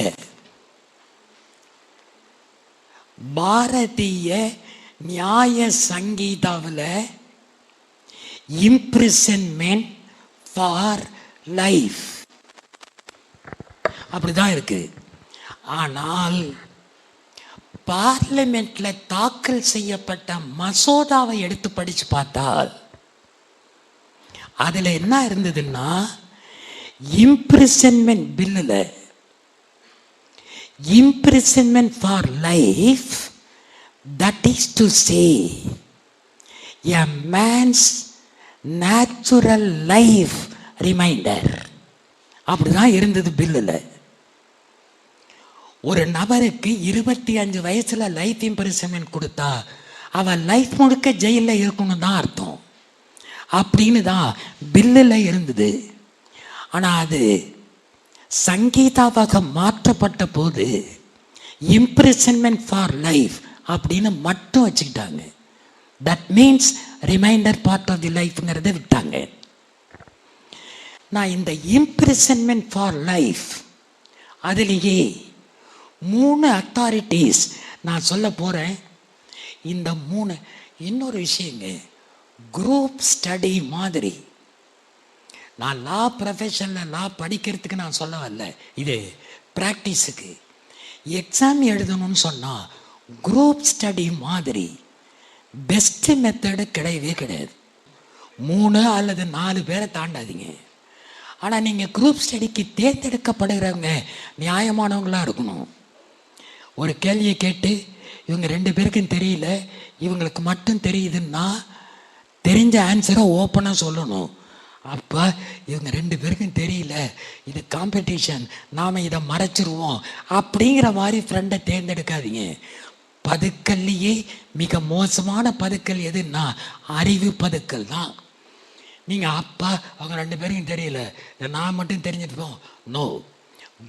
பாரதிய நியாய சங்கீதாவில் இம்ப்ரிசன்மென்ட் ஃபார் லைஃப் அப்படிதான் இருக்கு. ஆனால் பார்லிமெண்ட்ல தாக்கல் செய்யப்பட்ட மசோதாவை எடுத்து படிச்சு பார்த்தால் அதுல என்ன இருந்ததுன்னா, இம்ப்ரிசன்மென்ட் பில்லுல imprisonment for life, that is to say a man's natural life remainder அப்படிதான் இருந்தது பில்லுல. ஒரு நபருக்கு 25 வயசுல லைஃப் இம்ப்ரிசன்மென்ட் கொடுத்தா அவன் லைஃப் முழுக்க ஜெயிலில் இருக்கணும் தான் அர்த்தம். அப்படின்னு தான் பில்லுல இருந்தது. ஆனா அது சங்கீதாவாக மாற்றப்பட்ட போது இம்ப்ரிசன்மென்ட் ஃபார் லைஃப் அப்படின்னு மட்டும் வச்சுக்கிட்டாங்க. That means reminder part of the லைஃப்ங்கிறத விட்டாங்க. நான் இந்த இம்ப்ரிசன்மென்ட் ஃபார் லைஃப் அதுலேயே 3 அத்தாரிட்டிஸ் நான் சொல்ல போறேன். இந்த 3 இன்னொரு விஷயங்க, குரூப் ஸ்டடி மாதிரி. நான் லா ப்ரொஃபஷனில் லா படிக்கிறதுக்கு நான் சொல்ல வரல, இது ப்ராக்டிஸுக்கு. எக்ஸாம் எழுதணும்னு சொன்னால் குரூப் ஸ்டடி மாதிரி பெஸ்ட் மெத்தடு கிடையவே கிடையாது. 3 அல்லது 4 பேரை தாண்டாதீங்க. ஆனால் நீங்கள் குரூப் ஸ்டடிக்கு தேர்ந்தெடுக்கப்படுகிறவங்க நியாயமானவங்களாக இருக்கணும். ஒரு கேள்வியை கேட்டு இவங்க 2 பேருக்கும் தெரியல, இவங்களுக்கு மட்டும் தெரியுதுன்னா தெரிஞ்ச ஆன்சரை ஓப்பனாக சொல்லணும். அப்போ இவங்க 2 பேருக்கும் தெரியல, இது காம்படிஷன், நாம் இதை மறைச்சிருவோம் அப்படிங்கிற மாதிரி ஃப்ரெண்டை தேர்ந்தெடுக்காதீங்க. பதுக்கல்லையே மிக மோசமான பதுக்கல் எதுன்னா அறிவு பதுக்கல் தான். நீங்கள் அப்பா அவங்க 2 பேருக்கும் தெரியல, நான் மட்டும் தெரிஞ்சிருப்போம். நோ,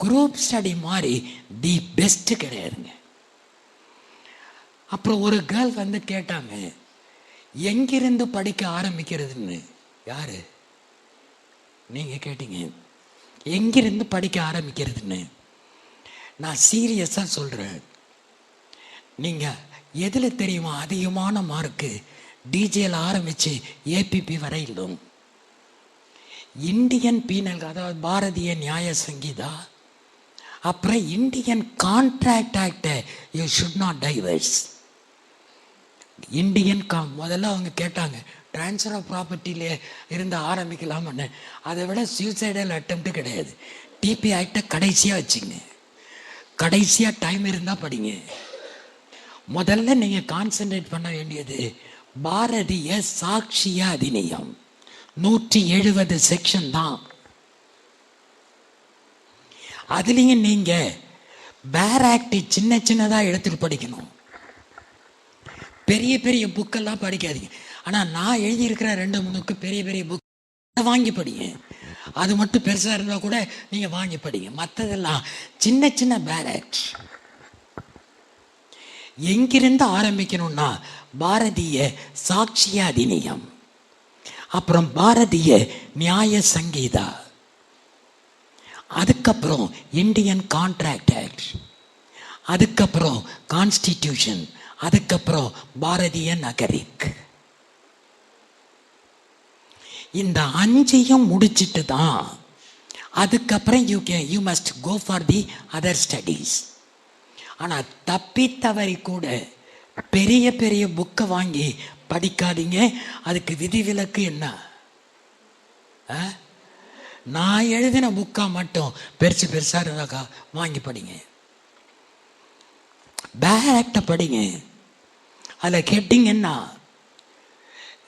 குரூப் ஸ்டடி மாதிரி தி பெஸ்ட் கிடையாதுங்க. அப்புறம் ஒரு கேர்ள் வந்து கேட்டாங்க, எங்கிருந்து படிக்க ஆரம்பிக்கிறதுன்னு. யாரு நீங்க கேட்டீங்க, எங்கிருந்து படிக்க ஆரம்பிக்கிறதுன்னு. நான் சீரியஸா சொல்றேன், நீங்க எதுல தெரியுமா அதிகமான மார்க்கு? டிஜேல ஆரம்பிச்சு ஏபிபி வரையிலும். இந்தியன் பீனல், அதாவது பாரதிய நியாய சங்கீதா, அப்புறம் Indian contract act, you should not divorce. Indian முதல்ல அவங்க கேட்டாங்க ட்ரான்ஸ்ஃபர் ஆஃப் ப்ராப்பர்ட்டியில இருந்து ஆரம்பிக்கலாம்னு. அதை விட சூசைடல் அட்டெம்ப்ட் கிடையாது. டிபி ஆக்டை கடைசியாக வச்சுங்க, கடைசியாக டைம் இருந்தால் படிங்க. முதல்ல நீங்கள் கான்சென்ட்ரேட் பண்ண வேண்டியது பாரதிய சாட்சிய அதிநியம் 170 செக்ஷன் தான். அதுலேயும் நீங்கள் பேர் ஆக்ட் சின்ன சின்னதாக எடுத்துட்டு படிக்கணும். பெரிய பெரிய புக்கெல்லாம் படிக்காதீங்க. ஆனால் நான் எழுதியிருக்கிற 2-3 பெரிய பெரிய புக் வாங்கி படிங்க. அது மட்டும் பெருசாக இருந்தால் கூட நீங்கள் வாங்கி படிங்க. மற்றதெல்லாம் சின்ன சின்ன பேர் ஆக்ட். எங்கிருந்து ஆரம்பிக்கணும்னா பாரதிய சாட்சிய அதிநியம், அப்புறம் பாரதிய நியாய சங்கீதா, அதுக்கப்புறம் இந்தியன் கான்ட்ராக்ட் ஆக்ட், அதுக்கப்புறம் கான்ஸ்டிடியூஷன், அதுக்கப்புறம் பாரதிய நகரிக். இந்த 5ஐயும் முடிச்சிட்டு தான் அதுக்கப்புறம் you must go for the other studies. ஆனால் தப்பி தவறி கூட பெரிய பெரிய புக்கை வாங்கி படிக்காதீங்க. அதுக்கு விதிவிலக்கு என்ன? நான் எழுதின புக்கா மட்டும் பெருசு பெருசா இருந்தாக்கா வாங்கி படிங்க. பேர் ஆக்ட படிங்க. அதில் ஹெட்டிங் என்ன?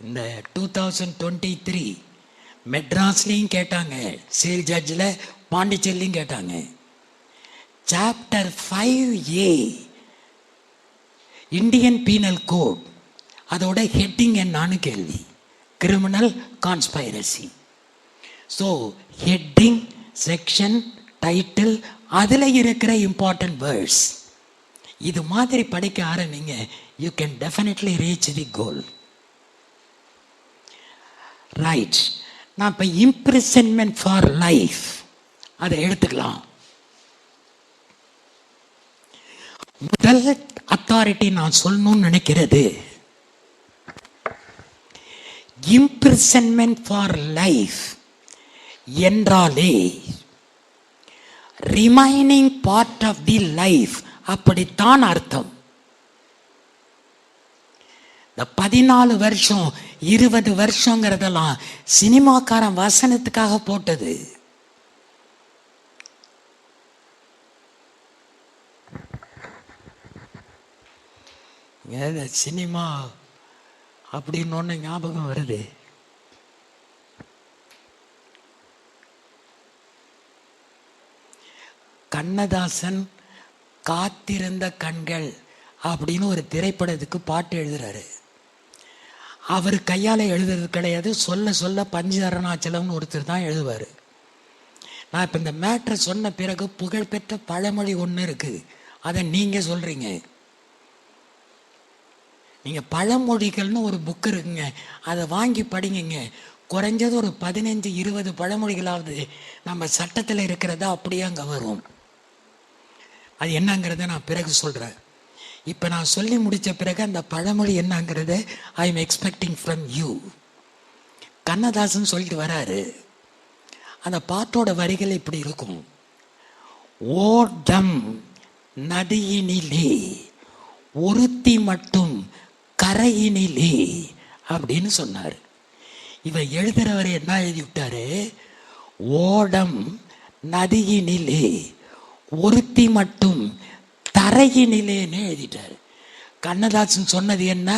இந்த 2023 மெட்ராஸ்லையும் கேட்டாங்க, சிவில் ஜட்ஜில் பாண்டிச்சேரிலையும் கேட்டாங்க. Chapter 5A Indian penal code, அதோட ஹெட்டிங் என்னான்னு கேள்வி. Criminal conspiracy. So heading, section, title, அதில் இருக்கிற இம்பார்ட்டன்ட் வேர்ட்ஸ், இது மாதிரி படிக்க ஆரம்பிங்க. You can definitely reach the goal. Right. நான் இப்போ இம்ப்ரிசன்மெண்ட் ஃபார் லைஃப் அதை எடுத்துக்கலாம். முதல் அத்தாரிட்டி நான் சொல்லணும்னு நினைக்கிறது, இம்ப்ரிசன்மெண்ட் ஃபார் லைஃப் என்றாலே remaining part of the life, அப்படித்தான் அர்த்தம். இந்த 14 வருஷம் 20 வருஷங்கிறதெல்லாம் சினிமாக்காரன் வசனத்துக்காக போட்டது. சினிமா அப்படின்னு ஒன்று ஞாபகம் வருது. கண்ணதாசன் காத்திருந்த கண்கள் அப்படின்னு ஒரு திரைப்படத்துக்கு பாட்டு எழுதுறாரு. அவர் கையால் எழுதுறது கிடையாது, சொல்ல சொல்ல பஞ்சு அருணாச்சலம்னு ஒருத்தர் தான் எழுதுவார். நான் இப்போ இந்த மேட்ரை சொன்ன பிறகு புகழ்பெற்ற பழமொழி ஒன்று இருக்குது, அதை நீங்கள் சொல்கிறீங்க. நீங்கள் பழமொழிகள்னு ஒரு புக்கு இருக்குங்க, அதை வாங்கி படிங்க. குறைஞ்சது ஒரு 15-20 பழமொழிகளாவது நம்ம சட்டத்தில் இருக்கிறதா அப்படியே அங்கே வரும். அது என்னங்கிறத நான் பிறகு சொல்கிறேன். இப்போ நான் சொல்லி முடித்த பிறகு அந்த பழமொழி என்னங்கிறத I am expecting from you. Kannadasan சொல்லிட்டு வராரு. அந்த பாட்டோட வரிகள் இப்படி இருக்கும். ஓடம் நதியினிலே ஒருத்தி மட்டும் கரையினிலே அப்படின்னு சொன்னார். இவ எழுதுறவர் என்ன எழுதி விட்டாரு? ஓடம் நதியினிலே ஒருத்தி மட்டும் தரையினிலேன்னு எழுதிட்டாரு. கண்ணதாசன் சொன்னது என்ன?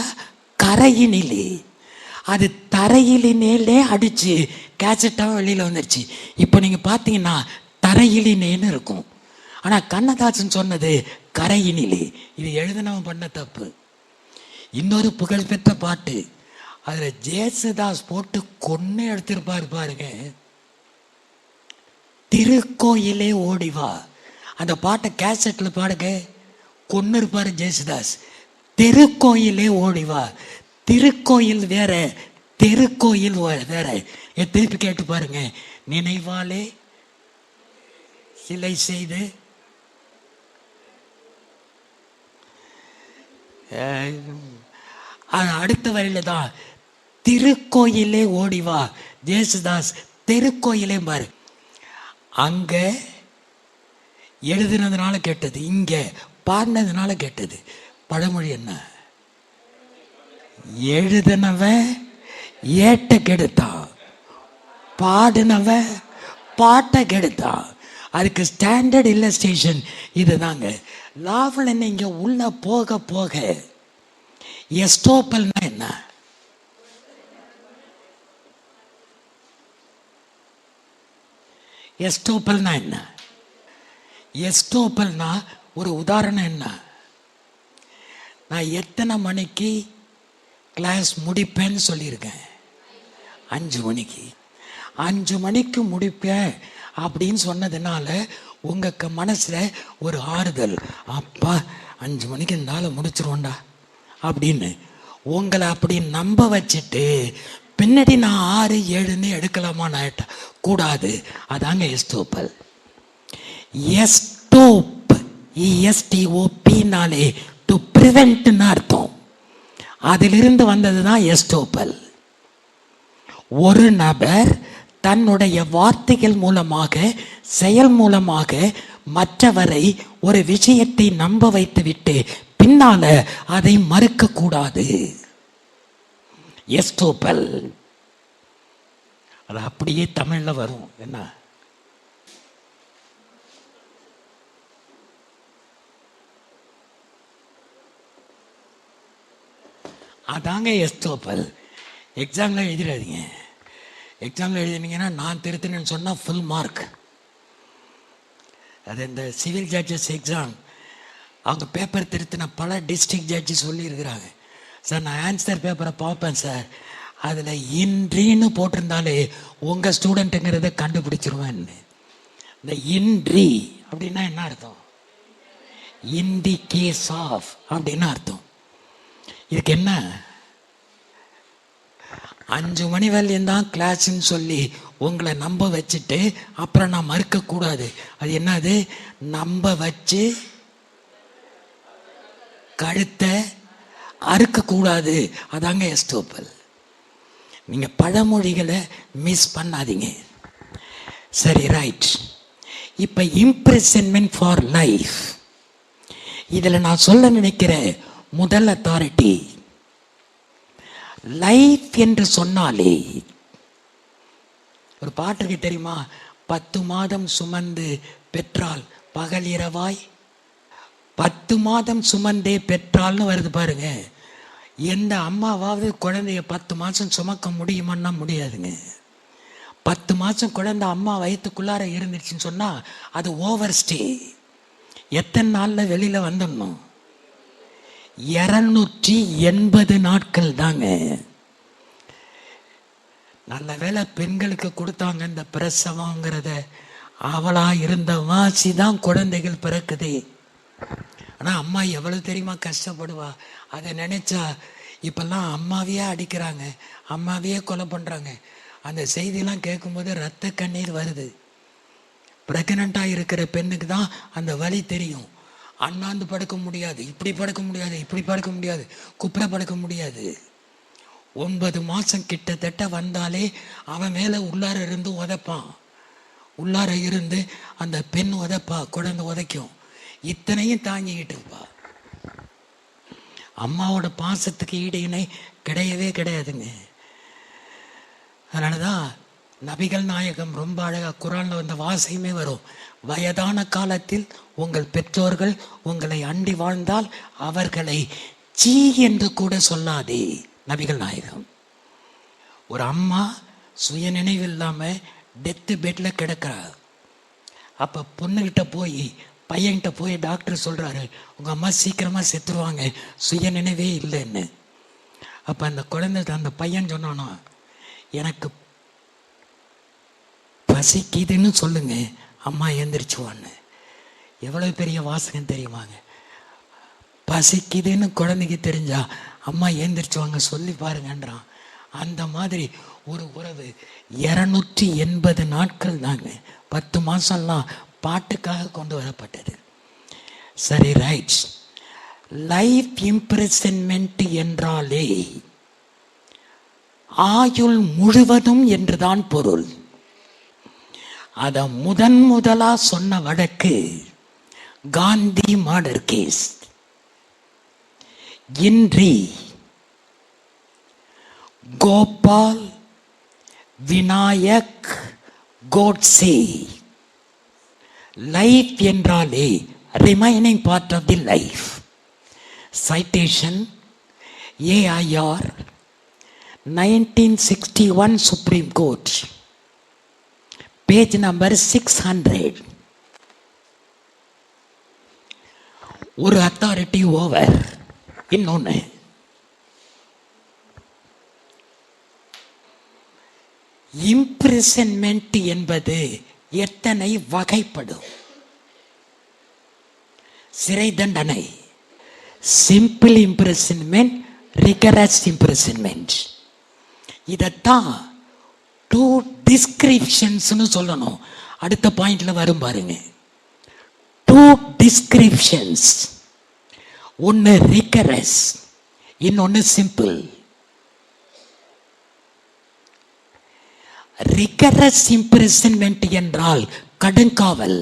கரையினிலே. அது தரையிலே அடிச்சு கேசட்டாக வெளியில் வந்துருச்சு. இப்போ நீங்கள் பார்த்தீங்கன்னா தரையிலேன்னு இருக்கும். ஆனால் கண்ணதாசன் சொன்னது கரையினிலே. இது எழுதினவன் பண்ண தப்பு. இன்னொரு புகழ்பெற்ற பாட்டு, அதில் ஜேசுதாஸ் போட்டு கொன்னு எடுத்திருப்பாரு பாருங்க, திருக்கோயிலே ஓடிவா. அந்த பாட்டை கேசட்டில் பாடுங்க, கொன்னு இருப்பாரு ஜேசுதாஸ். தெருக்கோயிலே ஓடிவா. திருக்கோயில் வேற, தெருக்கோயில் வேற. திருப்பி கேட்டு பாருங்க. நினைவாலே சிலை செய்து அடுத்த வரையில தான் திருக்கோயிலே ஓடிவா. ஜேசுதாஸ் தெருக்கோயிலே பாரு. அங்க எழுதுனதுனால கேட்டது, இங்க பாடினதுனால கேட்டது. பழமொழி என்ன? எழுதுனவன் ஏட்ட கெடுத்தான், பாடினவன் பாட்டை கெடுத்தான். அதுக்கு ஸ்டாண்டர்ட் இல்லஸ்ட்ரேஷன் இதுதாங்க. லாவல் என்ன? இங்க உள்ள போக போக எஸ்டோப்பல்னா என்ன? எஸ்டோப்பல்னா என்ன? எஸ்டோப்பல்னா ஒரு உதாரணம் என்ன? நான் எத்தனை மணிக்கு கிளாஸ் முடிப்பேன்னு சொல்லியிருக்கேன்? 5 மணிக்கு. 5 மணிக்கு முடிப்பேன் அப்படின்னு சொன்னதுனால உங்க மனசுல ஒரு ஆறுதல், அப்பா 5 மணிக்கு இருந்தாலும் முடிச்சிருவோண்டா அப்படின்னு உங்களை அப்படி நம்ப வச்சுட்டு பின்னாடி நான் 6, 7ன்னு எடுக்கலாமா கூடாது. அதாங்க எஸ்டோப்பல். எஸ்டோப், ESTOPனாலே டு பிரிவென்ட்னு அர்த்தம். அதிலிருந்து வந்தது தான் எஸ்டோப்பல். ஒரு நபர் தன்னுடைய வார்த்தைகள் மூலமாக, செயல் மூலமாக மற்றவரை ஒரு விஷயத்தை நம்ப வைத்து விட்டு பின்னால அதை மறுக்க கூடாது. எஸ்டோப்பல். அது அப்படியே தமிழ்ல வரும். என்ன? அதாங்க எஸ்டோப்பல். எக்ஸாம்ல எழுதிடாதீங்க. எக்ஸாம்ல எழுதினீங்கன்னா நான் திருத்தினேன்னு சொன்னால் ஃபுல் மார்க். அது இந்த சிவில் ஜட்ஜஸ் எக்ஸாம், அவங்க பேப்பர் திருத்தின பல டிஸ்ட்ரிக்ட் ஜட்ஜி சொல்லியிருக்கிறாங்க. சார் நான் ஆன்சர் பேப்பரை பார்ப்பேன் சார், அதில் இன்றின்னு போட்டிருந்தாலே உங்கள் ஸ்டூடெண்ட்டுங்கிறத கண்டுபிடிச்சிருவேன்னு. இந்த இன்றி அப்படின்னா என்ன அர்த்தம்? இன் தி கேஸ் ஆஃப் அப்படின்னு அர்த்தம். இதுக்கு என்ன? 5 மணி வரையும் தான் கிளாஸ்ன்னு சொல்லி உங்களை நம்ப வச்சுட்டு அப்புறம் நான் மறுக்கக்கூடாது. அது என்னது? நம்ப வச்சு கழுத்தை அறுக்கக்கூடாது. அதாங்க எஸ்டோப்பல். நீங்கள் பழமொழிகளை மிஸ் பண்ணாதீங்க. சரி, ரைட். இப்போ இம்ப்ரெஷன்மெண்ட் ஃபார் லைஃப், இதில் நான் சொல்ல நினைக்கிற முதல் அத்தாரிட்டி, லைஃப் என்று சொன்னாலே ஒரு பாட்டுக்கு தெரியுமா? 10 மாதம் சுமந்து பெற்றால் பகல் இரவாய். 10 மாதம் சுமந்தே பெற்றால்னு வருது பாருங்க. எந்த அம்மாவாவது குழந்தைய 10 மாதம் சுமக்க முடியுமான்னா முடியாதுங்க. 10 மாதம் குழந்தை அம்மா வயிற்றுக்குள்ளார இருந்துச்சுன்னு சொன்னா அது ஓவர் ஸ்டே. எத்தனை நாளில் வெளியில வந்துடணும்? 280 நாட்கள் தாங்க. நல்ல வேலை பெண்களுக்கு கொடுத்தாங்க இந்த பிரசவங்கிறத. அவளா இருந்த வாசி தான் குழந்தைகள் பிறக்குது. ஆனா அம்மா எவ்வளவு தெரியுமா கஷ்டப்படுவா? அதை நினைச்சா இப்பெல்லாம் அம்மாவையே அடிக்கிறாங்க, அம்மாவையே கொலை பண்றாங்க. அந்த செய்தியெல்லாம் கேட்கும்போது ரத்த கண்ணீர் வருது. பிரெக்னண்டா இருக்கிற பெண்ணுக்கு தான் அந்த வலி தெரியும். அண்ணாந்து படுக்க முடியாது, இப்படி படுக்க முடியாது, இப்படி படுக்க முடியாது, குப்புற படுக்க முடியாது. 9 மாசம் கிட்டத்தட்ட வந்தாலே அவன் மேல உள்ளார இருந்து உதைப்பான். உள்ளார இருந்து அந்த பெண் உதைப்பா, குழந்தை உதைக்கும். இத்தனையும் தாங்கிக்கிட்டு இருப்பா. அம்மாவோட பாசத்துக்கு ஈடு இணை கிடையவே கிடையாதுங்க. அதனாலதான் நபிகள் நாயகம் ரொம்ப அழகா குரான்ல வந்த வாசையுமே வரும். வயதான காலத்தில் உங்கள் பெற்றோர்கள் உங்களை அண்டி வாழ்ந்தால் அவர்களை சீ என்று கூட சொல்லாதே. நபிகள் நாயகம். ஒரு அம்மா சுய நினைவு இல்லாம டெத்து பெட்ல கிடக்கிறார். அப்ப பொண்ணுகிட்ட போய் பையன்கிட்ட போய் டாக்டர் சொல்றாரு, உங்க அம்மா சீக்கிரமா செத்துருவாங்க, சுய நினைவே இல்லைன்னு. அப்ப அந்த குழந்தை அந்த பையன் சொன்னானோ, எனக்கு பசிக்குதுன்னு சொல்லுங்க, அம்மா எந்திரிச்சுவான்னு. எவ்வளவு பெரிய வாசகம் தெரியுமாங்க? பசிக்குதுன்னு குழந்தைக்கு தெரிஞ்சா அம்மா ஏந்திரிச்சுவாங்க சொல்லி பாருங்கன்றான். அந்த மாதிரி ஒரு உறவு 280 நாட்கள் தாங்க, 10 மாசம்லாம் பாட்டுக்காக கொண்டு வரப்பட்டது. சரி, ரைட். லைஃப் இம்ப்ரெசன்மெண்ட் என்றாலே ஆயுள் முழுவதும் என்றுதான் பொருள். அத முதலா சொன்ன வழக்கு காந்தி மர்டர் கேஸ். இன்றி கோபால் விநாயக் கோட்சே, லைஃப் என்றாலே remaining part of the life. Citation AIR 1961 Supreme Court, page number 600. ஒரு அத்தாரிட்டி ஓவர். இன்னொன்னு, இம்ப்ரிசன்மெண்ட் என்பது எத்தனை வகைப்படும்? சிறை தண்டனை, சிம்பிள் இம்ப்ரிசன்மெண்ட், ரிகரஸ் இம்ப்ரிசன்மெண்ட். இதத்தான் 2 டிஸ்கிரிப்ஷன்ஸ்னு சொல்லணும். அடுத்த பாயிண்ட்ல வரும் பாருங்க. 2 டிஸ்கிரிப்ஷன்ஸ். ஒன்னு ரிகரஸ், இன்னொன்னு சிம்பிள். ரிகரஸ் இம்ப்ரிசன்மெண்ட் என்றால் கடுங்காவல்.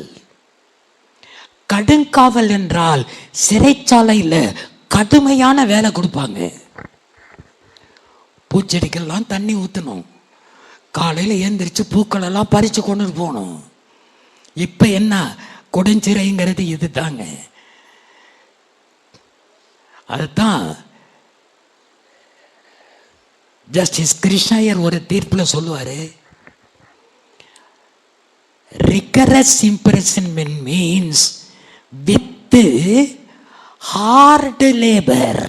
கடுங்காவல் என்றால் சிறைச்சாலையில கடுமையான வேலை கொடுப்பாங்க. பூச்செடிக்கெல்லாம் தண்ணி ஊற்றணும், காலையில் ஏந்திரிச்சு பூக்கள் எல்லாம் பறித்து கொண்டு போகணும். இப்போ என்ன கொடுஞ்சிறைங்கிறது இது தாங்க. அதுதான் ஜஸ்டிஸ் கிருஷ்ணய்யர் ஒரு தீர்ப்பில் சொல்லுவாரு, rigorous imprisonment means with hard labour.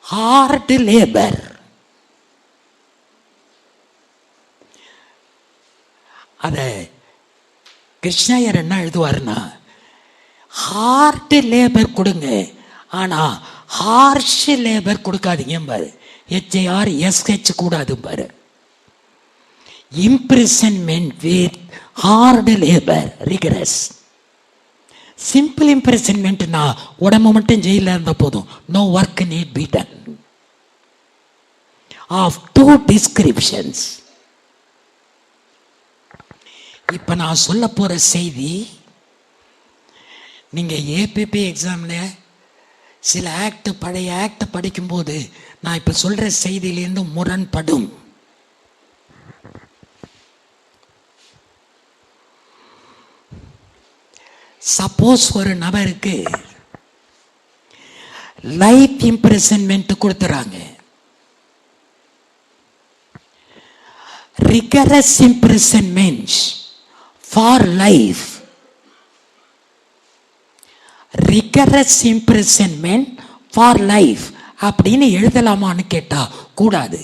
Hard labour. அத கிருஷ்ணய்யர் என்ன எழுதுவாருன்னா, ஹார்ட் லேபர் கொடுங்க, ஆனா ஹார்ஷ் லேபர் கொடுக்காதீங்க பாரு. HARSH கூடாது பாரு. Imprisonment with hard labour, rigorous. Simple இம்ப்ரிசன்மெண்ட்னா உடம்பு மட்டும் ஜெயில இருந்த போதும், no work need be done. Of 2 descriptions. இப்ப நான் சொல்ல போற செய்தி, நீங்க APP எக்ஸாம்ல சில ஆக்ட், பழைய ஆக்ட் படிக்கும்போது நான் இப்ப சொல்ற செய்தியிலிருந்து முரண்படும். சப்போஸ் ஒரு நபருக்கு லைஃப் இம்ப்ரிசன்மெண்ட் கொடுத்துறாங்க, rigorous imprisonment for life. Rigorous imprisonment for life அப்படின்னு எழுதலாமான்னு கேட்டா கூடாது.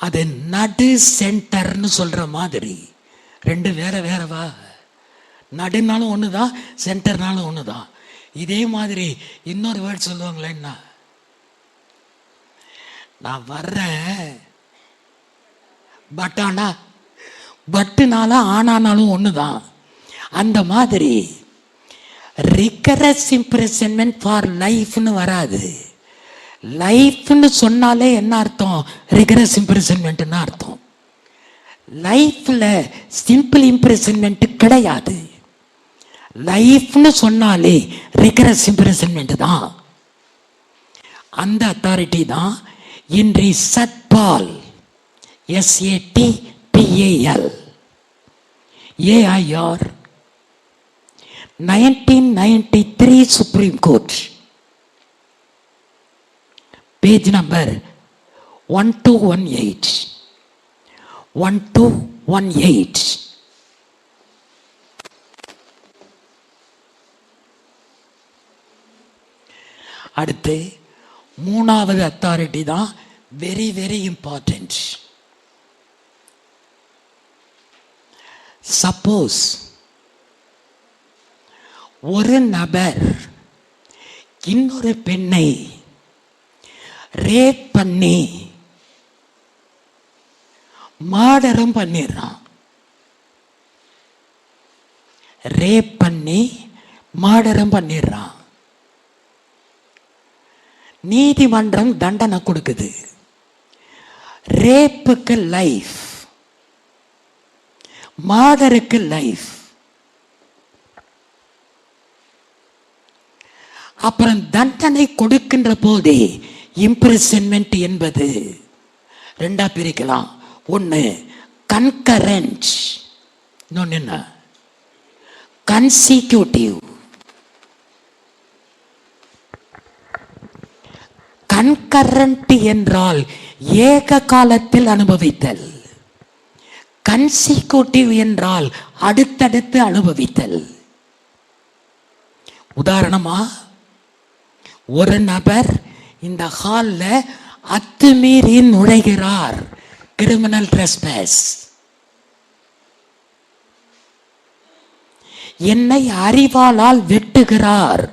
அது நடு சென்டர்னு சொல்ற மாதிரி. 2 வேற வேறவா? நடுனாலும் ஒண்ணுதான், சென்டர்னாலும் ஒண்ணுதான். இதே மாதிரி இன்னொரு வேர்ட் சொல்லுவாங்களேன்னா, நான் வர்றேன் பட் ஆனா, பட்டுனாலும் ஆனானாலும் ஒண்ணுதான். அந்த மாதிரி ரிகரஸ் இம்ப்ரிசன்மெண்ட் ஃபார் லைஃப்னு வராது. லைஃப்னு சொன்னாலே என்ன அர்த்தம்? ரிகரஸ் இம்ப்ரிசன்மெண்ட்னு அர்த்தம். லைஃப்ல சிம்பிள் இம்ப்ரிசன்மெண்ட் கிடையாது. லைஃப்னு சொன்னாலே ரிகரஸ் இம்ப்ரிசன்மெண்ட் தான். அந்த அத்தாரிட்டி தான் இன்றி Satpal, SATPAL, AIR 1993 Supreme Court, page number 1218. 1218. அடுத்து 3வது அத்தாரிட்டி தான் வெரி வெரி இம்பார்ட்டன்ட். சப்போஸ் ஒரு நபர் இன்னொரு பெண்ணை ரேப் பண்ணி மர்டரும் பண்ணிடுறான். ரேப் பண்ணி மர்டரும் பண்ணிடுறான். நீதிமன்றம் தண்டனை கொடுக்குது. ரேப்புக்கு லைஃப், மர்டருக்கு லைஃப். அப்புறம் தண்டனை கொடுக்கின்ற போதே இம்ப்ரிசன்மெண்ட் என்பது ரெண்டா பிரிக்கலாம். ஒன்று கன்கரண்ட், இன்னொன்று என்ன கன்சிக்யூட்டிவ். கன்கரண்ட் என்றால் ஏக காலத்தில் அனுபவித்தல். கன்சிக்யூட்டிவ் என்றால் அடுத்தடுத்து அனுபவித்தல். உதாரணமா, ஒரு நபர் இந்த ஹால்ல அத்துமீறி நுழைகிறார், கிரிமினல் ட்ரெஸ்பாஸ். என்னை அறிவாளால் வெட்டுகிறார்,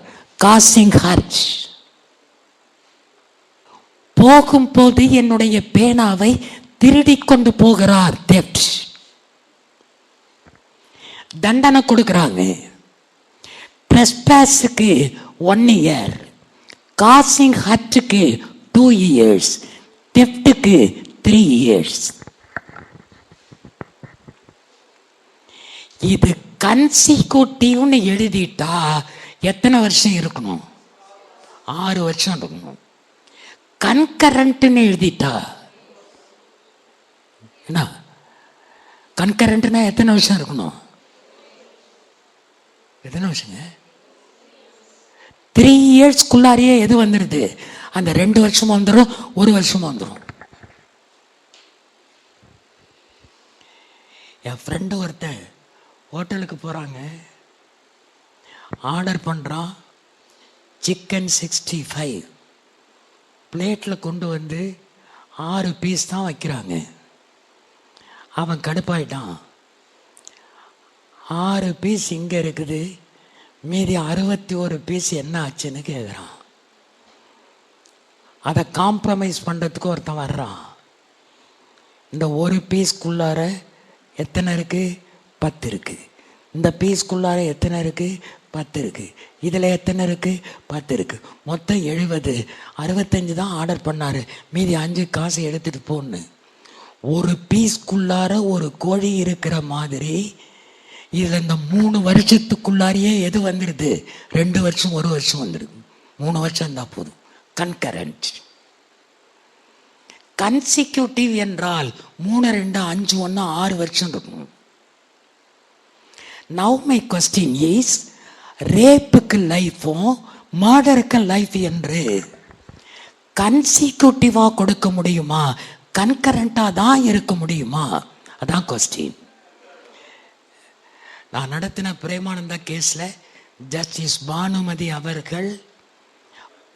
காசிங் ஹர்ச். போகும்போது என்னுடைய பேனாவை திருடி கொண்டு போகிறார், தெப்ட். தண்டனை கொடுக்கிறாங்க. ட்ரெஸ்பாஸுக்கு 1 year, காசிங் ஹர்ச்சுக்கு 2 years, தெப்டுக்கு 3 years. இது கன்சிக்யூட்டிவ்னு எழுதிட்டா எத்தனை வருஷம் இருக்கணும்? 6 வருஷம் இருக்கணும். கன்கரண்ட்னு எழுதிட்டா என்ன? கன்கரண்ட்னா எத்தனை வருஷம் இருக்கணும்? எத்தனை வருஷங்க? 3 yearsக்குள்ளாரியே எது வந்துடுது? அந்த 2 வருஷமும் வந்துடும், 1 வருஷமும் வந்துடும். என் ஃப்ரெண்டு ஒருத்தன் ஹோட்டலுக்கு போகிறாங்க, ஆர்டர் பண்ணுறான். சிக்கன் 65 பிளேட்டில் கொண்டு வந்து 6 பீஸ் தான் வைக்கிறாங்க. அவன் கடுப்பாயிட்டான். 6 பீஸ் இங்கே இருக்குது, மீதி 61 பீஸ் என்ன ஆச்சுன்னு கேட்குறான். அதை காம்ப்ரமைஸ் பண்ணுறதுக்கு ஒருத்தன் வர்றான். இந்த 1 பீஸ்க்குள்ளார எத்தனை இருக்குது? 10 இருக்குது. இந்த பீஸ்க்குள்ளார எத்தனை இருக்குது? 10 இருக்குது. இதில் எத்தனை இருக்குது? 10 இருக்குது. மொத்தம் 70. 65 தான் ஆர்டர் பண்ணார், மீதி 5 காசு எடுத்துகிட்டு போன்னு. 1 பீஸ்க்குள்ளார ஒரு கோழி இருக்கிற மாதிரி இதில் இந்த 3 வருஷத்துக்குள்ளாரியே எது வந்துடுது? 2 வருஷம் 1 வருஷம் வந்துடுது. 3 வருஷம் இருந்தால் போதும். கன்கரண்ட். கன்சிக்யூட்டிவ் என்றால் 3, 2, 5, 1, 6 வருஷம் இருக்கும். நவ் மை கொஸ்டின் இஸ், ரேப்புக்கு லைஃபும் மர்டருக்கு லைஃப் என்று கன்சிக்யூட்டிவாக கொடுக்க முடியுமா? கன்கரண்டாக தான் இருக்க முடியுமா? அதான் கொஸ்டின். நான் நடத்தின பிரேமானந்தா கேஸில் ஜஸ்டிஸ் பானுமதி அவர்கள்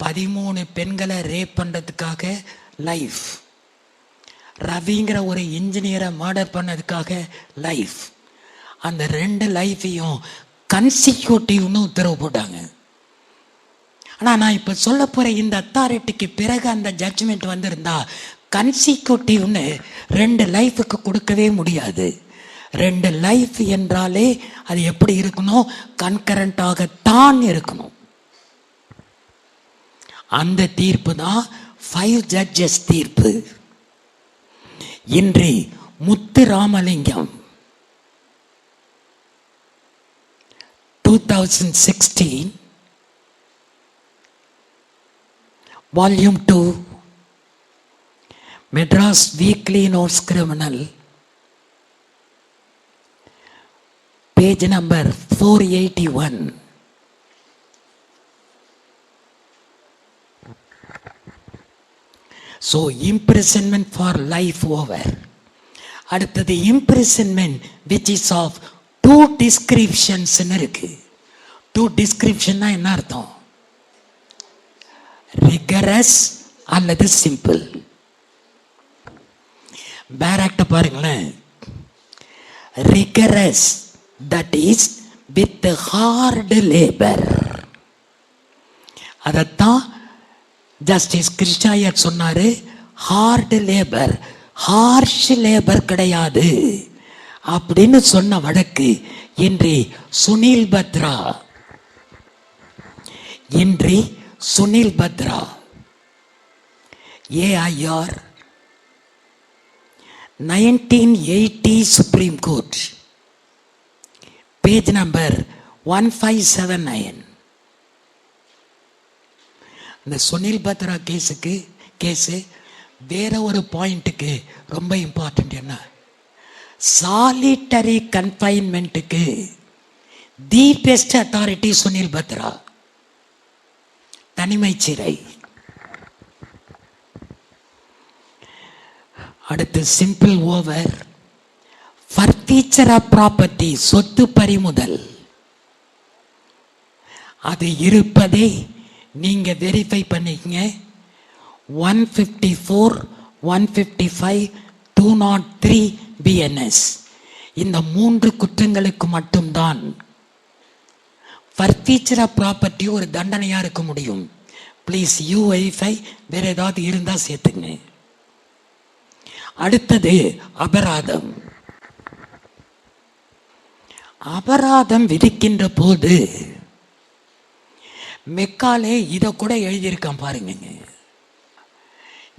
13 பெண்களை ரேப் பண்ணுறதுக்காக லைஃப், ரவிங்கிற ஒரு இன்ஜினியரை மர்டர் பண்ணதுக்காக லைஃப், அந்த 2 லைஃபையும் கன்சிக்யூட்டிவ்னு உத்தரவு போட்டாங்க. ஆனால் நான் இப்போ சொல்ல போகிற இந்த அத்தாரிட்டிக்கு பிறகு அந்த ஜட்ஜ்மெண்ட் வந்திருந்தா கன்சிக்யூட்டிவ்னு 2 லைஃபுக்கு கொடுக்கவே முடியாது. 2 லைஃப் என்றாலே அது எப்படி இருக்கணும்? கன்கரண்டாகத்தான் இருக்கணும். அந்த தீர்ப்பு தான் 5 judges தீர்ப்பு. இன்று Muthuramalingam 2016 Volume 2 Madras Weekly Notes Criminal, page number 481. So imprisonment for life over. அடுத்தது imprisonment which is of 2 descriptions இருக்கு. 2 description என்ன அர்த்தம்? rigorous அல்லது simple. பேராக்ட பாருங்களேன். rigorous, that is with hard labor. அதைத்தான் ஜஸ்டிஸ் கிருஷ்ணாயர் சொன்னாரு. ஹார்டு லேபர், ஹார்ஷ் லேபர் கிடையாது அப்படின்னு சொன்ன வழக்கு இன்று சுனில் பத்ரா, இன்று Sunil Batra AIR 1980 supreme court, page number 1579. இந்த சுனில் பத்ரா கேஸு வேற ஒரு பாயிண்ட்டுக்கு ரொம்ப இம்பார்ட்டன்ட். என்ன, சாலிட்டரி கன்ஃபைன்மெண்ட்டுக்கு the best authority Sunil Batra, தனிமை சிறை. அடுத்து simple over, forfeiture of property, சொத்து பறிமுதல். அது இருப்பதை நீங்க வெரிஃபை பண்ணிக்கங்க. 154, 155, 203 BNS இந்த 3 குற்றங்களுக்கு மட்டும்தான் ஃபர்னிச்சர் ஆஃப் ப்ராப்பர்ட்டி ஒரு தண்டனையா இருக்க முடியும். ப்ளீஸ் யூ வெரிஃபை, வேற ஏதாவது இருந்தா சேர்த்துங்க. அடுத்தது அபராதம். அபராதம் விதிக்கின்ற போது மெக்காலே இதை கூட எழுதியிருக்கான் பாருங்க.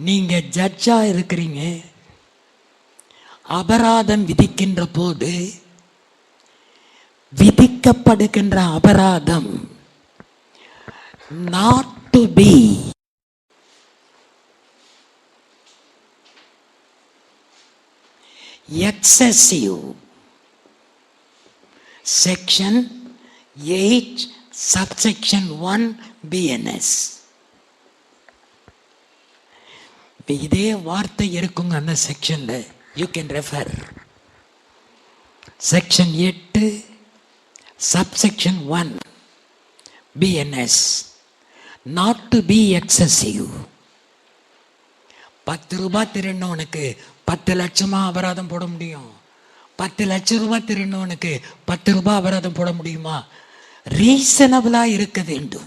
நீங்க ஜட்ஜா இருக்கிறீங்க, அபராதம் விதிக்கின்ற போது விதிக்கப்படுகின்ற அபராதம் not to be excessive. Section 8 subsection 1 BNS. இதே வார்த்தை இருக்குங்க அந்த செக்ஷன்ல, you can refer. Section 8 subsection 1 BNS, not to be excessive. 10 ரூபாய் திருடினவனுக்கு 10 லட்சமா அபராதம் போட முடியும்? 10 லட்சம் ரூபாய் திருடினவனுக்கு 10 ரூபாய் அபராதம் போட முடியுமா? ரீசனபிளா இருக்க வேண்டும்.